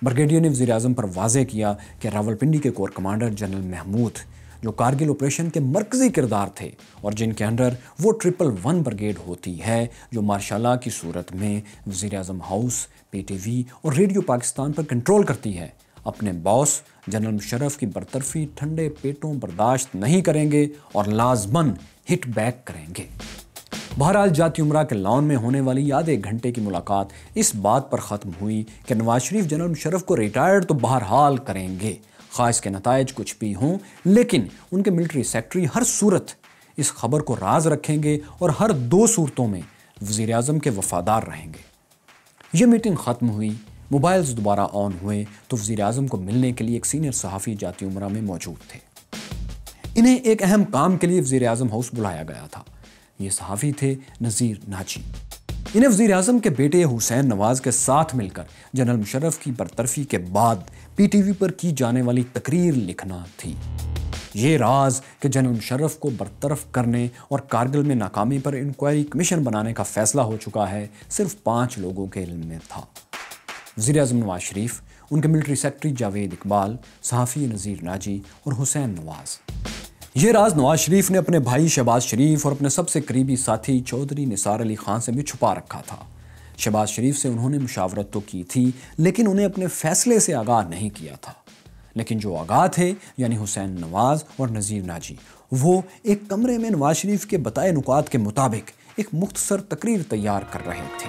بریگیڈیئر نے وزیر اعظم پر واضح کیا کہ راولپنڈی کے کور کمانڈر جنرل محمود، جو کارگل آپریشن کے مرکزی کردار تھے اور جن کے انڈر وہ 111 بریگیڈ ہوتی ہے جو مارشال لاء کی صورت میں وزیر اعظم ہاؤس، PTV اور ریڈیو پاکستان پر کنٹرول کرتی ہے، اپنے باس جنرل مشرف کی برطرفی ٹھنڈے پیٹوں برداشت نہیں کریں گے اور لازماً ہٹ بیک کریں گے۔ بہرحال جاتی عمرہ کے لان میں ہونے والی آدھے گھنٹے کی ملاقات اس بات پر ختم ہوئی کہ نواز شریف جنرل مشرف کو ریٹائرڈ تو بہرحال کریں گے، خواہ اس کے نتائج کچھ بھی ہوں، لیکن ان کے ملٹری سیکرٹری ہر صورت اس خبر کو راز رکھیں گے اور ہر 2 صورتوں میں وزیر اعظم کے وفادار رہیں گے۔ یہ میٹنگ ختم ہوئی، موبائلز دوبارہ آن ہوئے تو وزیر اعظم کو ملنے کے لیے ایک سینئر صحافی جاتی عمرہ میں موجود تھے۔ انہیں ایک اہم کام کے لیے وزیر اعظم ہاؤس بلایا گیا تھا۔ یہ صحافی تھے نذیر ناجی۔ انہیں وزیر اعظم کے بیٹے حسین نواز کے ساتھ مل کر جنرل مشرف کی برطرفی کے بعد PTV پر کی جانے والی تقریر لکھنا تھی۔ یہ راز کہ جنرل مشرف کو برطرف کرنے اور کارگل میں ناکامی پر انکوائری کمیشن بنانے کا فیصلہ ہو چکا ہے، صرف 5 لوگوں کے علم میں تھا: وزیر اعظم نواز شریف، ان کے ملٹری سیکرٹری جاوید اقبال، صحافی نذیر ناجی اور حسین نواز۔ یہ راز نواز شریف نے اپنے بھائی شہباز شریف اور اپنے سب سے قریبی ساتھی چودھری نثار علی خان سے بھی چھپا رکھا تھا۔ شہباز شریف سے انہوں نے مشاورت تو کی تھی، لیکن انہیں اپنے فیصلے سے آگاہ نہیں کیا تھا۔ لیکن جو آگاہ تھے، یعنی حسین نواز اور نذیر ناجی، وہ ایک کمرے میں نواز شریف کے بتائے نکات کے مطابق ایک مختصر تقریر تیار کر رہے تھے۔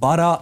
12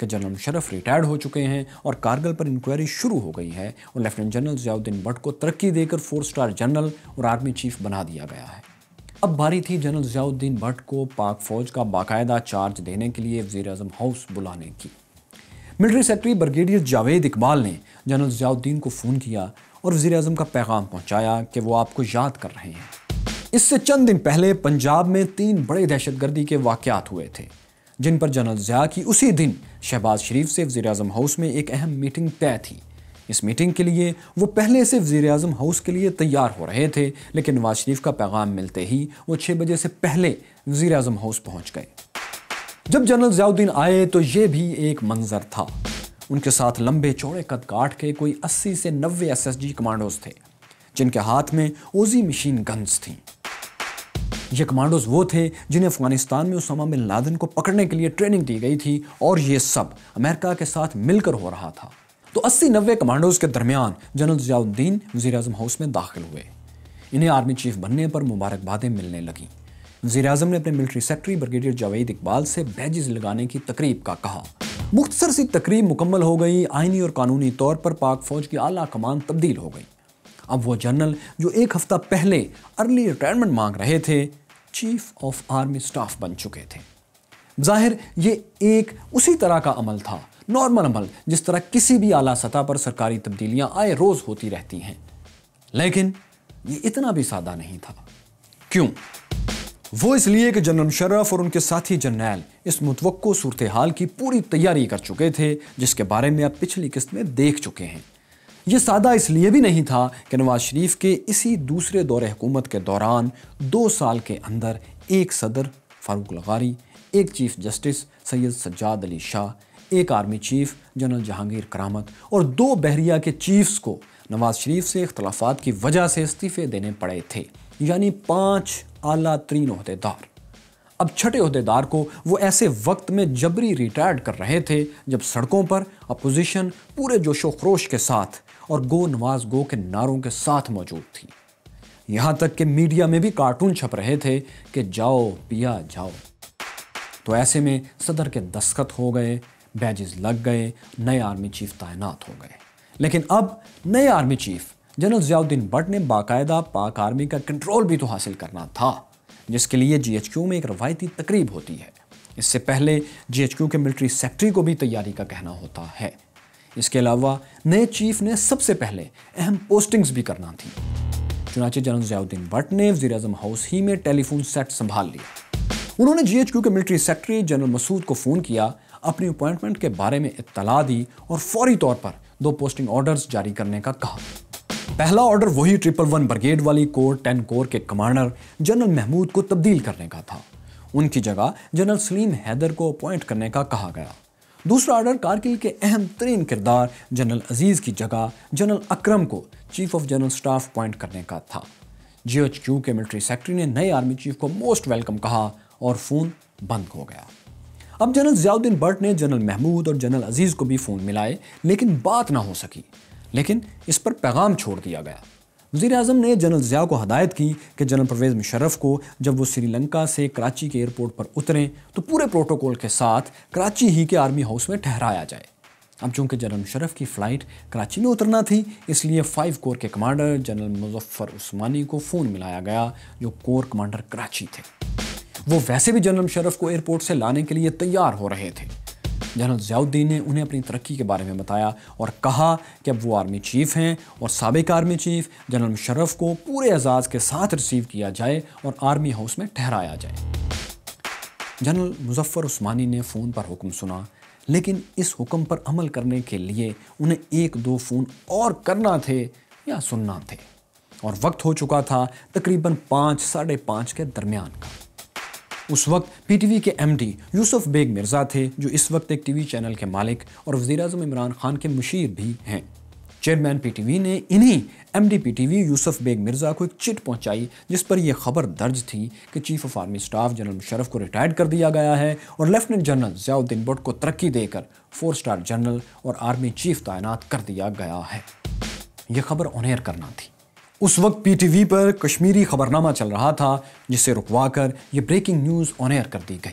کہ جنرل مشرف ریٹائرڈ ہو چکے ہیں اور کارگل پر انکوائری شروع ہو گئی ہے اور lieutenant general Zia Uddin but کو ترقی دے کر 4 اسٹار جنرل اور آرمی چیف بنا دیا گیا ہے۔ اب باری تھی جنرل ضیاء الدین بٹ کو پاک فوج کا باقاعدہ چارج دینے کے لیے وزیر اعظم ہاؤس بلانے کی۔ Military secretary brigadier Javed Iqbal نے جنرل ضیاء الدین کو فون کیا اور وزیر اعظم کا پیغام پہنچایا کہ وہ آپ کو یاد کر رہے ہیں۔ اس سے چند دن پہلے پنجاب میں 3 بڑے دہشت گردی کے واقعات ہوئے تھے جن پر جنرل ضیاء کی اسی دن شہباز شریف سے وزیر اعظم ہاؤس میں ایک اہم میٹنگ طے تھی۔ اس میٹنگ کے لیے وہ پہلے سے وزیر اعظم ہاؤس کے لیے تیار ہو رہے تھے، لیکن نواز شریف کا پیغام ملتے ہی وہ 6 بجے سے پہلے وزیر اعظم ہاؤس پہنچ گئے۔ جب جنرل ضیاء الدین آئے تو یہ بھی ایک منظر تھا۔ ان کے ساتھ لمبے چوڑے قد کاٹ کے کوئی 80 سے 90 SSG کمانڈوز تھے جن کے ہاتھ میں اوزی مشین گنز تھیں۔ یہ کمانڈوز وہ تھے جنہیں افغانستان میں اسامہ بن لادن کو پکڑنے کے لیے ٹریننگ دی گئی تھی اور یہ سب امریکہ کے ساتھ مل کر ہو رہا تھا۔ تو 80-90 کمانڈوز کے درمیان جنرل ضیاء الدین وزیر اعظم ہاؤس میں داخل ہوئے۔ انہیں آرمی چیف بننے پر مبارکبادیں ملنے لگیں۔ وزیر اعظم نے اپنے military secretary brigadier Javed Iqbal سے بیجز لگانے کی تقریب کا کہا۔ مختصر سی تقریب مکمل ہو گئی۔ آئینی اور قانونی طور پر پاک فوج کی اعلیٰ کمان تبدیل ہو گئی۔ اب وہ جنرل جو 1 ہفتہ پہلے ارلی ریٹائرمنٹ مانگ رہے تھے چیف آف آرمی سٹاف بن چکے تھے۔ ظاہر یہ ایک اسی طرح کا عمل تھا، نارمل عمل، جس طرح کسی بھی اعلیٰ سطح پر سرکاری تبدیلیاں آئے روز ہوتی رہتی ہیں، لیکن یہ اتنا بھی سادہ نہیں تھا۔ کیوں؟ وہ اس لیے کہ جنرل مشرف اور ان کے ساتھی جرنیل اس متوقع صورتحال کی پوری تیاری کر چکے تھے جس کے بارے میں آپ پچھلی قسط میں دیکھ چکے ہیں۔ یہ سادہ اس لیے بھی نہیں تھا کہ نواز شریف کے اسی دوسرے دور حکومت کے دوران 2 سال کے اندر ایک صدر فاروق لغاری، ایک چیف جسٹس سید سجاد علی شاہ، ایک آرمی چیف جنرل جہانگیر کرامت اور 2 بحریہ کے چیفز کو نواز شریف سے اختلافات کی وجہ سے استعفے دینے پڑے تھے، یعنی 5 اعلیٰ ترین عہدیدار۔ اب چھٹے عہدیدار کو وہ ایسے وقت میں جبری ریٹائرڈ کر رہے تھے جب سڑکوں پر اپوزیشن پورے جوش و خروش کے ساتھ اور گو نواز گو کے نعروں کے ساتھ موجود تھی۔ یہاں تک کہ میڈیا میں بھی کارٹون چھپ رہے تھے کہ جاؤ پیا جاؤ۔ تو ایسے میں صدر کے دستخط ہو گئے، بیجز لگ گئے، نئے آرمی چیف تعینات ہو گئے۔ لیکن اب نئے army chief general Zia Uddin but نے باقاعدہ پاک آرمی کا کنٹرول بھی تو حاصل کرنا تھا، جس کے لیے GHQ میں ایک روایتی تقریب ہوتی ہے۔ اس سے پہلے GHQ کے ملٹری سیکرٹری کو بھی تیاری کا کہنا ہوتا ہے۔ اس کے علاوہ نئے چیف نے سب سے پہلے اہم پوسٹنگز بھی کرنا تھی۔ چنانچہ جنرل ضیاء الدین بٹ نے وزیر اعظم ہاؤس ہی میں ٹیلی فون سیٹ سنبھال لیا۔ انہوں نے GHQ کے ملٹری سیکرٹری جنرل مسعود کو فون کیا، اپنی اپوائنٹمنٹ کے بارے میں اطلاع دی اور فوری طور پر 2 پوسٹنگ آرڈرز جاری کرنے کا کہا۔ پہلا آرڈر وہی 111 بریگیڈ والی کور 10 کور کے کمانڈر جنرل محمود کو تبدیل کرنے کا تھا۔ ان کی جگہ جنرل سلیم حیدر کو اپوائنٹ کرنے کا کہا گیا۔ دوسرا آرڈر کارگل کے اہم ترین کردار جنرل عزیز کی جگہ جنرل اکرم کو chief of general staff appoint کرنے کا تھا۔ GHQ کے ملٹری سیکرٹری نے نئے آرمی چیف کو موسٹ ویلکم کہا اور فون بند ہو گیا۔ اب جنرل ضیاء الدین بٹ نے جنرل محمود اور جنرل عزیز کو بھی فون ملائے لیکن بات نہ ہو سکی، لیکن اس پر پیغام چھوڑ دیا گیا۔ وزیر اعظم نے جنرل ضیاء کو ہدایت کی کہ جنرل پرویز مشرف کو جب وہ سری لنکا سے کراچی کے ایئرپورٹ پر اتریں تو پورے پروٹوکول کے ساتھ کراچی ہی کے آرمی ہاؤس میں ٹھہرایا جائے۔ اب چونکہ جنرل مشرف کی فلائٹ کراچی میں اترنا تھی، اس لیے 5 کور کے کمانڈر جنرل مظفر عثمانی کو فون ملایا گیا جو کور کمانڈر کراچی تھے۔ وہ ویسے بھی جنرل مشرف کو ایئرپورٹ سے لانے کے لیے تیار ہو رہے تھے۔ جنرل ضیاء الدین نے انہیں اپنی ترقی کے بارے میں بتایا اور کہا کہ اب وہ آرمی چیف ہیں اور سابق آرمی چیف جنرل مشرف کو پورے اعزاز کے ساتھ ریسیو کیا جائے اور آرمی ہاؤس میں ٹھہرایا جائے۔ جنرل مظفر عثمانی نے فون پر حکم سنا، لیکن اس حکم پر عمل کرنے کے لیے انہیں 1-2 فون اور کرنا تھے یا سننا تھے، اور وقت ہو چکا تھا تقریباً 5-5:30 کے درمیان کا۔ اس وقت PTV کے MD یوسف بیگ مرزا تھے جو اس وقت ایک TV چینل کے مالک اور وزیر اعظم عمران خان کے مشیر بھی ہیں۔ چیئرمین PTV نے انہی MD PTV یوسف بیگ مرزا کو ایک چٹ پہنچائی جس پر یہ خبر درج تھی کہ chief of army staff general Musharraf کو ریٹائرڈ کر دیا گیا ہے اور lieutenant general Zia Uddin but کو ترقی دے کر 4 اسٹار جنرل اور آرمی چیف تعینات کر دیا گیا ہے۔ یہ خبر آن ایئر کرنا تھی۔ اس وقت PTV پر کشمیری خبرنامہ چل رہا تھا جسے رکوا کر یہ بریکنگ نیوز آن ایئر کر دی گئی۔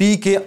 PK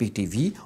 PTV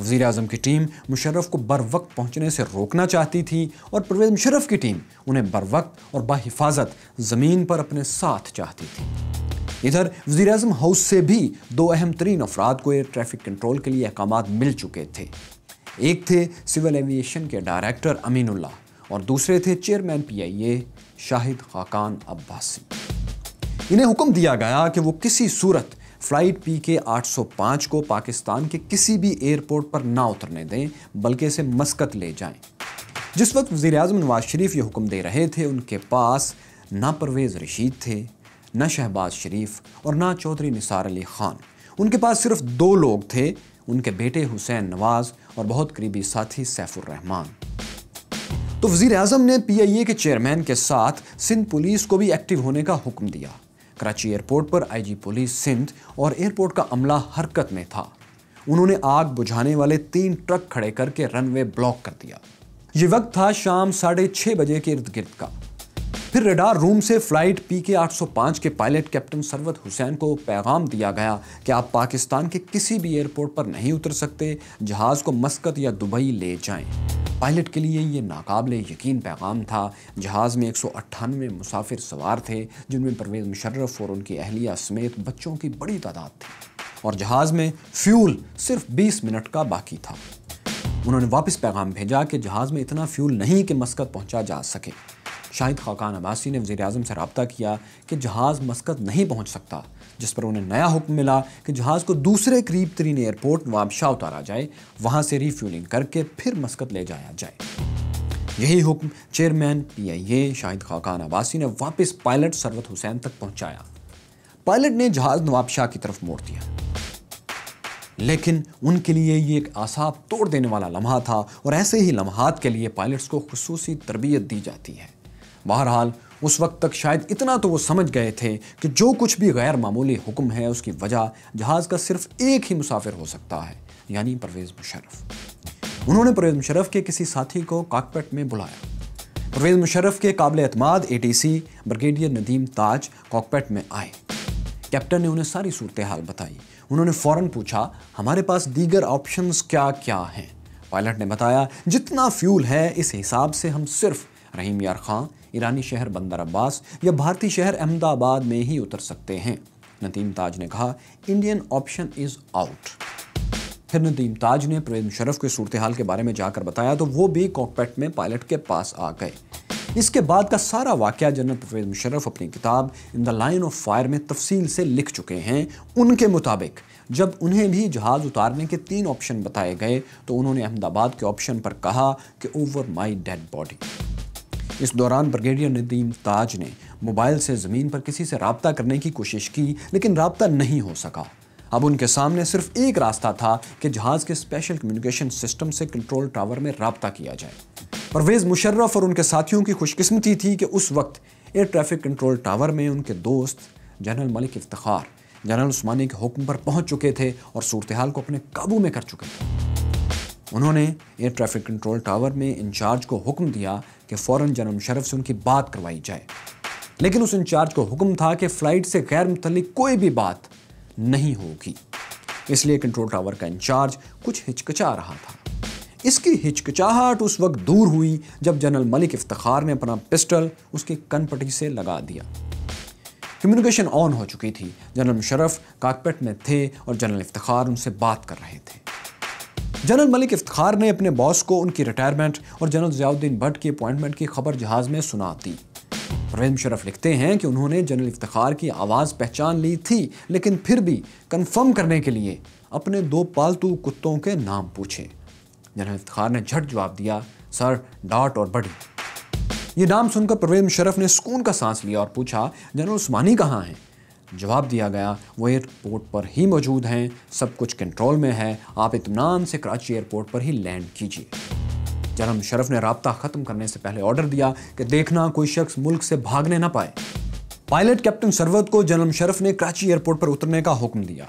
وزیر اعظم کی ٹیم مشرف کو بر وقت پہنچنے سے روکنا چاہتی تھی اور پرویز مشرف کی ٹیم انہیں بر وقت اور باحفاظت زمین پر اپنے ساتھ چاہتی تھی۔ ادھر وزیر اعظم ہاؤس سے بھی 2 اہم ترین افراد کو ایئر ٹریفک کنٹرول کے لیے احکامات مل چکے تھے۔ ایک تھے سول ایویشن کے ڈائریکٹر امین اللہ اور دوسرے تھے چیئرمین PIA شاہد خاقان عباسی۔ انہیں حکم دیا گیا کہ وہ کسی صورت فلائٹ PK 805 کو پاکستان کے کسی بھی ایئرپورٹ پر نہ اترنے دیں بلکہ اسے مسقط لے جائیں۔ جس وقت وزیر اعظم نواز شریف یہ حکم دے رہے تھے ان کے پاس نہ پرویز رشید تھے، نہ شہباز شریف اور نہ چودھری نثار علی خان۔ ان کے پاس صرف 2 لوگ تھے، ان کے بیٹے حسین نواز اور بہت قریبی ساتھی سیف الرحمان۔ تو وزیر اعظم نے PIA کے چیئرمین کے ساتھ سندھ پولیس کو بھی ایکٹیو ہونے کا حکم دیا۔ کراچی ایئرپورٹ پر IG پولیس سندھ اور ایئرپورٹ کا عملہ حرکت میں تھا۔ انہوں نے آگ بجھانے والے 3 ٹرک کھڑے کر کے رن وے بلاک کر دیا۔ یہ وقت تھا شام 6:30 بجے کے ارد گرد کا۔ پھر ریڈار روم سے فلائٹ PK 805 کے پائلٹ کیپٹن ثروت حسین کو پیغام دیا گیا کہ آپ پاکستان کے کسی بھی ایئرپورٹ پر نہیں اتر سکتے، جہاز کو مسقط یا دبئی لے جائیں۔ پائلٹ کے لیے یہ ناقابل یقین پیغام تھا۔ جہاز میں 198 مسافر سوار تھے جن میں پرویز مشرف اور ان کی اہلیہ سمیت بچوں کی بڑی تعداد تھی، اور جہاز میں فیول صرف 20 منٹ کا باقی تھا۔ انہوں نے واپس پیغام بھیجا کہ جہاز میں اتنا فیول نہیں کہ مسقط پہنچا جا سکے۔ شاہد خاقان عباسی نے وزیر اعظم سے رابطہ کیا کہ جہاز مسقط نہیں پہنچ سکتا، جس پر انہیں نیا حکم ملا کہ جہاز کو دوسرے قریب ترین ایئرپورٹ نواب شاہ اتارا جائے، وہاں سے ری فیولنگ کر کے پھر مسقط لے جایا جائے۔ یہی حکم چیئرمین PIA شاہد خاقان عباسی نے واپس پائلٹ ثروت حسین تک پہنچایا۔ پائلٹ نے جہاز نواب شاہ کی طرف موڑ دیا، لیکن ان کے لیے یہ ایک اعصاب توڑ دینے والا لمحہ تھا، اور ایسے ہی لمحات کے لیے پائلٹس کو خصوصی تربیت دی جاتی ہے۔ بہرحال اس وقت تک شاید اتنا تو وہ سمجھ گئے تھے کہ جو کچھ بھی غیر معمولی حکم ہے اس کی وجہ جہاز کا صرف ایک ہی مسافر ہو سکتا ہے، یعنی پرویز مشرف۔ انہوں نے پرویز مشرف کے کسی ساتھی کو کاکپٹ میں بلایا۔ پرویز مشرف کے قابل اعتماد ATC بریگیڈیئر ندیم تاج کاکپٹ میں آئے۔ کیپٹن نے انہیں ساری صورتحال بتائی۔ انہوں نے فوراً پوچھا ہمارے پاس دیگر آپشنز کیا کیا ہیں۔ پائلٹ نے بتایا جتنا فیول ہے اس حساب سے ہم صرف رحیم یار خان، ایرانی شہر بندر عباس یا بھارتی شہر احمد آباد میں ہی اتر سکتے ہیں۔ ندیم تاج نے کہا انڈین آپشن از آؤٹ۔ پھر ندیم تاج نے پرویز مشرف کے صورتحال کے بارے میں جا کر بتایا تو وہ بھی کاکپٹ میں پائلٹ کے پاس آ گئے۔ اس کے بعد کا سارا واقعہ جنرل پرویز مشرف اپنی کتاب ان دا لائن آف فائر میں تفصیل سے لکھ چکے ہیں۔ ان کے مطابق جب انہیں بھی جہاز اتارنے کے 3 آپشن بتائے گئے تو انہوں نے احمد آباد کے آپشن پر کہا کہ اوور مائی ڈیڈ باڈی۔ اس دوران بریگیڈیئر ندیم تاج نے موبائل سے زمین پر کسی سے رابطہ کرنے کی کوشش کی لیکن رابطہ نہیں ہو سکا۔ اب ان کے سامنے صرف ایک راستہ تھا کہ جہاز کے اسپیشل کمیونیکیشن سسٹم سے کنٹرول ٹاور میں رابطہ کیا جائے۔ پرویز مشرف اور ان کے ساتھیوں کی خوش قسمتی تھی کہ اس وقت ایئر ٹریفک کنٹرول ٹاور میں ان کے دوست جنرل ملک افتخار جنرل عثمانی کے حکم پر پہنچ چکے تھے اور صورتحال کو اپنے قابو میں کر چکے تھے۔ انہوں نے ایئر ٹریفک کنٹرول ٹاور میں انچارج کو حکم دیا کہ فوراً جنرل مشرف سے ان کی بات کروائی جائے، لیکن اس انچارج کو حکم تھا کہ فلائٹ سے غیر متعلق کوئی بھی بات نہیں ہوگی۔ اس لیے کنٹرول ٹاور کا انچارج کچھ ہچکچا رہا تھا۔ اس کی ہچکچاہٹ اس وقت دور ہوئی جب جنرل ملک افتخار نے اپنا پسٹل اس کی کن پٹی سے لگا دیا۔ کمیونیکیشن آن ہو چکی تھی۔ جنرل مشرف کاکپٹ میں تھے اور جنرل افتخار ان سے بات کر رہے تھے۔ جنرل ملک افتخار نے اپنے باس کو ان کی ریٹائرمنٹ اور جنرل ضیاء الدین بٹ کی اپوائنٹمنٹ کی خبر جہاز میں سنا دی۔ پرویز مشرف لکھتے ہیں کہ انہوں نے جنرل افتخار کی آواز پہچان لی تھی لیکن پھر بھی کنفرم کرنے کے لیے اپنے 2 پالتو کتوں کے نام پوچھے۔ جنرل افتخار نے جھٹ جواب دیا سر، ڈاٹ اور بڑی۔ یہ نام سن کر پرویز مشرف نے سکون کا سانس لیا اور پوچھا جنرل عثمانی کہاں ہیں؟ جواب دیا گیا وہ ایئرپورٹ پر ہی موجود ہیں، سب کچھ کنٹرول میں ہے، آپ اطمینان سے کراچی ایئرپورٹ پر ہی لینڈ کیجیے۔ جنرل مشرف نے رابطہ ختم کرنے سے پہلے آرڈر دیا کہ دیکھنا کوئی شخص ملک سے بھاگنے نہ پائے۔ پائلٹ کیپٹن ثروت کو جنرل مشرف نے کراچی ایئرپورٹ پر اترنے کا حکم دیا۔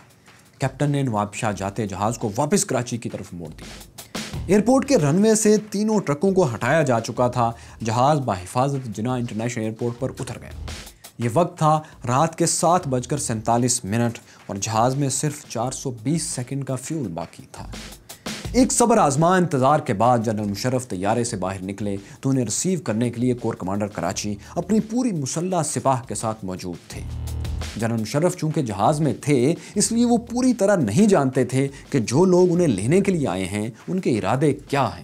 کیپٹن نے نواب شاہ جاتے جہاز کو واپس کراچی کی طرف موڑ دیا۔ ایئرپورٹ کے رن وے سے 3 ٹرکوں کو ہٹایا جا چکا تھا۔ جہاز بحفاظت جناح انٹرنیشنل ایئرپورٹ پر اتر گیا۔ یہ وقت تھا رات کے 7:47 اور جہاز میں صرف 420 سیکنڈ کا فیول باقی تھا۔ ایک صبر آزما انتظار کے بعد جنرل مشرف طیارے سے باہر نکلے تو انہیں ریسیو کرنے کے لیے کور کمانڈر کراچی اپنی پوری مسلح سپاہ کے ساتھ موجود تھے۔ جنرل مشرف چونکہ جہاز میں تھے اس لیے وہ پوری طرح نہیں جانتے تھے کہ جو لوگ انہیں لینے کے لیے آئے ہیں ان کے ارادے کیا ہیں،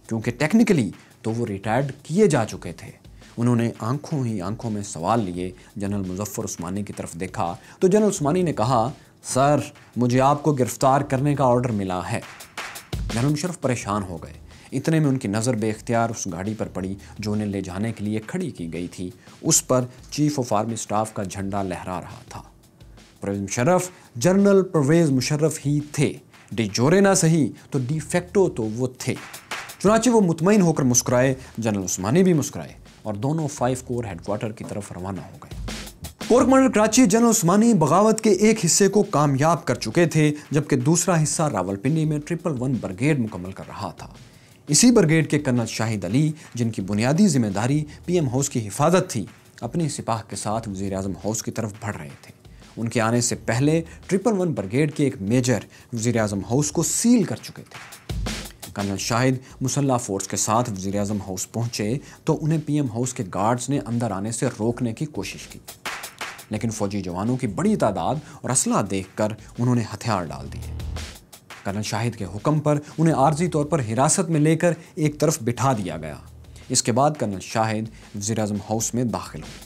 کیونکہ ٹیکنیکلی تو وہ ریٹائرڈ کیے جا چکے تھے۔ انہوں نے آنکھوں میں سوال لیے جنرل مظفر عثمانی کی طرف دیکھا تو جنرل عثمانی نے کہا، سر مجھے آپ کو گرفتار کرنے کا آرڈر ملا ہے۔ جنرل مشرف پریشان ہو گئے۔ اتنے میں ان کی نظر بے اختیار اس گاڑی پر پڑی جو انہیں لے جانے کے لیے کھڑی کی گئی تھی۔ اس پر چیف آف آرمی سٹاف کا جھنڈا لہرا رہا تھا۔ پرویز مشرف جنرل پرویز مشرف ہی تھے، ڈی جورے نہ صحیح تو ڈی فیکٹو تو وہ تھے۔ چنانچہ وہ مطمئن ہو کر مسکرائے، جنرل عثمانی بھی مسکرائے اور دونوں 5 کور ہیڈ کوارٹر کی طرف روانہ ہو گئے۔ Corps commander Karachi general Usmani بغاوت کے ایک حصے کو کامیاب کر چکے تھے جبکہ دوسرا حصہ راولپنڈی میں 111 بریگیڈ مکمل کر رہا تھا۔ اسی بریگیڈ کے کرنل شاہد علی جن کی بنیادی ذمہ داری پی ایم ہاؤس کی حفاظت تھی، اپنی سپاہ کے ساتھ وزیر اعظم ہاؤس کی طرف بڑھ رہے تھے۔ ان کے آنے سے پہلے 111 بریگیڈ کے ایک میجر وزیر اعظم ہاؤس کو سیل کر چکے تھے۔ کرنل شاہد مسلح فورس کے ساتھ وزیر اعظم ہاؤس پہنچے تو انہیں پی ایم ہاؤس کے گارڈز نے اندر آنے سے روکنے کی کوشش کی، لیکن فوجی جوانوں کی بڑی تعداد اور اسلحہ دیکھ کر انہوں نے ہتھیار ڈال دیے۔ کرنل شاہد کے حکم پر انہیں عارضی طور پر حراست میں لے کر ایک طرف بٹھا دیا گیا۔ اس کے بعد کرنل شاہد وزیر اعظم ہاؤس میں داخل ہوئے۔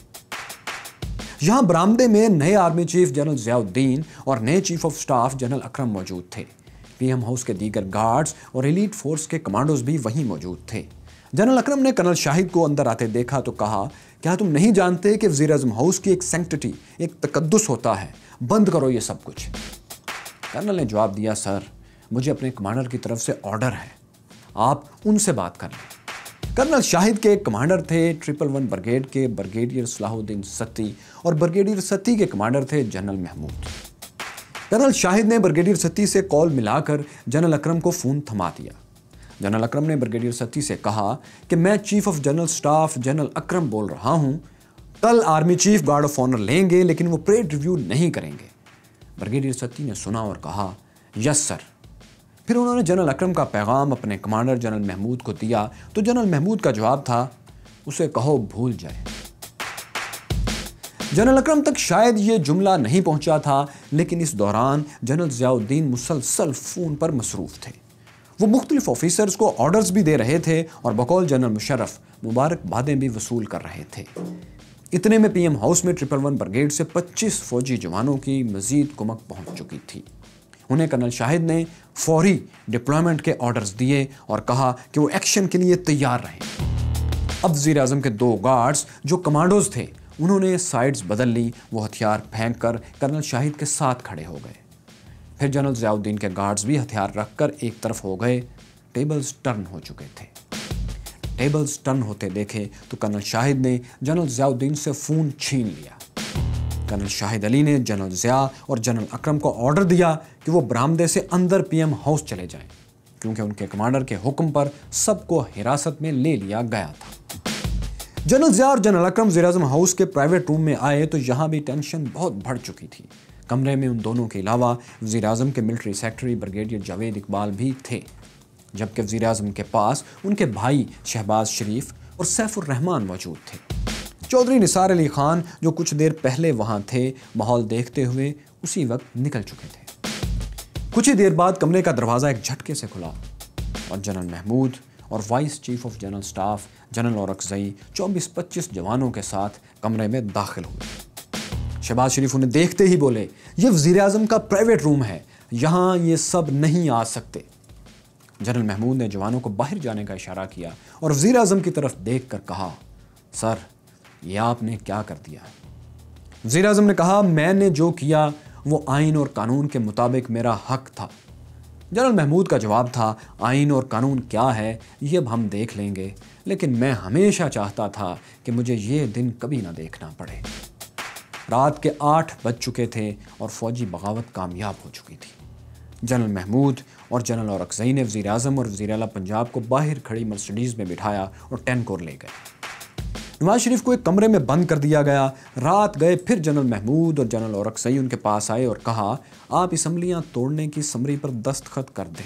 یہاں برآمدے میں نئے آرمی چیف جنرل ضیاء الدین اور نئے چیف آف سٹاف جنرل اکرم موجود تھے۔ پی ایم ہاؤس کے دیگر گارڈز اور ایلیٹ فورس کے کمانڈوز بھی وہیں موجود تھے۔ جنرل اکرم نے کرنل شاہد کو اندر آتے دیکھا تو کہا، کیا تم نہیں جانتے کہ وزیر اعظم ہاؤس کی ایک سینکٹٹی، ایک تقدس ہوتا ہے، بند کرو یہ سب کچھ۔ کرنل نے جواب دیا، سر مجھے اپنے کمانڈر کی طرف سے آرڈر ہے، آپ ان سے بات کر لیں۔ کرنل شاہد کے ایک کمانڈر تھے 111 بریگیڈ کے بریگیڈیئر صلاح الدین ستی اور بریگیڈیئر ستی کے کمانڈر تھے جنرل محمود۔ کرنل شاہد نے بریگیڈیئر ستی سے کال ملا کر جنرل اکرم کو فون تھما دیا۔ جنرل اکرم نے بریگیڈیئر ستی سے کہا کہ میں chief of general staff general Akram بول رہا ہوں، کل army chief guard of honour لیں گے لیکن وہ پریڈ ریویو نہیں کریں گے۔ بریگیڈیئر ستی نے سنا اور کہا، یس سر۔ پھر انہوں نے جنرل اکرم کا پیغام اپنے کمانڈر جنرل محمود کو دیا تو جنرل محمود کا جواب تھا، اسے کہو بھول جائے۔ جنرل اکرم تک شاید یہ جملہ نہیں پہنچا تھا لیکن اس دوران جنرل ضیاء الدین مسلسل فون پر مصروف تھے۔ وہ مختلف آفیسرز کو آرڈرز بھی دے رہے تھے اور بقول جنرل مشرف مبارکبادیں بھی وصول کر رہے تھے۔ اتنے میں پی ایم ہاؤس میں 111 بریگیڈ سے 25 فوجی جوانوں کی مزید کمک پہنچ چکی تھی۔ انہیں کرنل شاہد نے فوری ڈپلائمنٹ کے آرڈرز دیے اور کہا کہ وہ ایکشن کے لیے تیار رہیں۔ اب وزیر اعظم کے 2 گارڈز جو کمانڈوز تھے انہوں نے سائیڈز بدل لی، وہ ہتھیار پھینک کر کرنل شاہد کے ساتھ کھڑے ہو گئے۔ پھر جنرل ضیاء الدین کے گارڈز بھی ہتھیار رکھ کر ایک طرف ہو گئے۔ ٹیبلز ٹرن ہو چکے تھے۔ ٹیبلز ٹرن ہوتے دیکھے تو کرنل شاہد نے جنرل ضیاء الدین سے فون چھین لیا۔ کرنل شاہد علی نے جنرل ضیاء اور جنرل اکرم کو آرڈر دیا کہ وہ برآمدے سے اندر پی ایم ہاؤس چلے جائیں کیونکہ ان کے کمانڈر کے حکم پر سب کو حراست میں لے لیا گیا تھا۔ جنرل ضیاء اور جنرل اکرم وزیر اعظم ہاؤس کے پرائیویٹ روم میں آئے تو یہاں بھی ٹینشن بہت بڑھ چکی تھی۔ کمرے میں ان دونوں کے علاوہ وزیر اعظم کے military secretary brigadier Javed Iqbal بھی تھے، جبکہ وزیر اعظم کے پاس ان کے بھائی شہباز شریف اور سیف الرحمان موجود تھے۔ چودھری نثار علی خان جو کچھ دیر پہلے وہاں تھے، ماحول دیکھتے ہوئے اسی وقت نکل چکے تھے۔ کچھ ہی دیر بعد کمرے کا دروازہ ایک جھٹکے سے کھلا اور جنرل محمود اور vice chief of general staff general Orakzai 24-25 جوانوں کے ساتھ کمرے میں داخل ہوئے۔ شہباز شریف انہیں دیکھتے ہی بولے، یہ وزیر اعظم کا پرائیویٹ روم ہے، یہاں یہ سب نہیں آ سکتے۔ جنرل محمود نے جوانوں کو باہر جانے کا اشارہ کیا اور وزیر اعظم کی طرف دیکھ کر کہا، سر یہ آپ نے کیا کر دیا؟ وزیر اعظم نے کہا، میں نے جو کیا وہ آئین اور قانون کے مطابق میرا حق تھا۔ جنرل محمود کا جواب تھا، آئین اور قانون کیا ہے یہ اب ہم دیکھ لیں گے، لیکن میں ہمیشہ چاہتا تھا کہ مجھے یہ دن کبھی نہ دیکھنا پڑے۔ رات کے 8 بج چکے تھے اور فوجی بغاوت کامیاب ہو چکی تھی۔ جنرل محمود اور جنرل اورکزئی نے وزیر اعظم اور وزیر اعلیٰ پنجاب کو باہر کھڑی مرسڈیز میں بٹھایا اور 10 کور لے گئے۔ نواز شریف کو ایک کمرے میں بند کر دیا گیا۔ رات گئے پھر جنرل محمود اور جنرل اورکزئی ان کے پاس آئے اور کہا، آپ اسمبلیاں توڑنے کی سمری پر دستخط کر دیں۔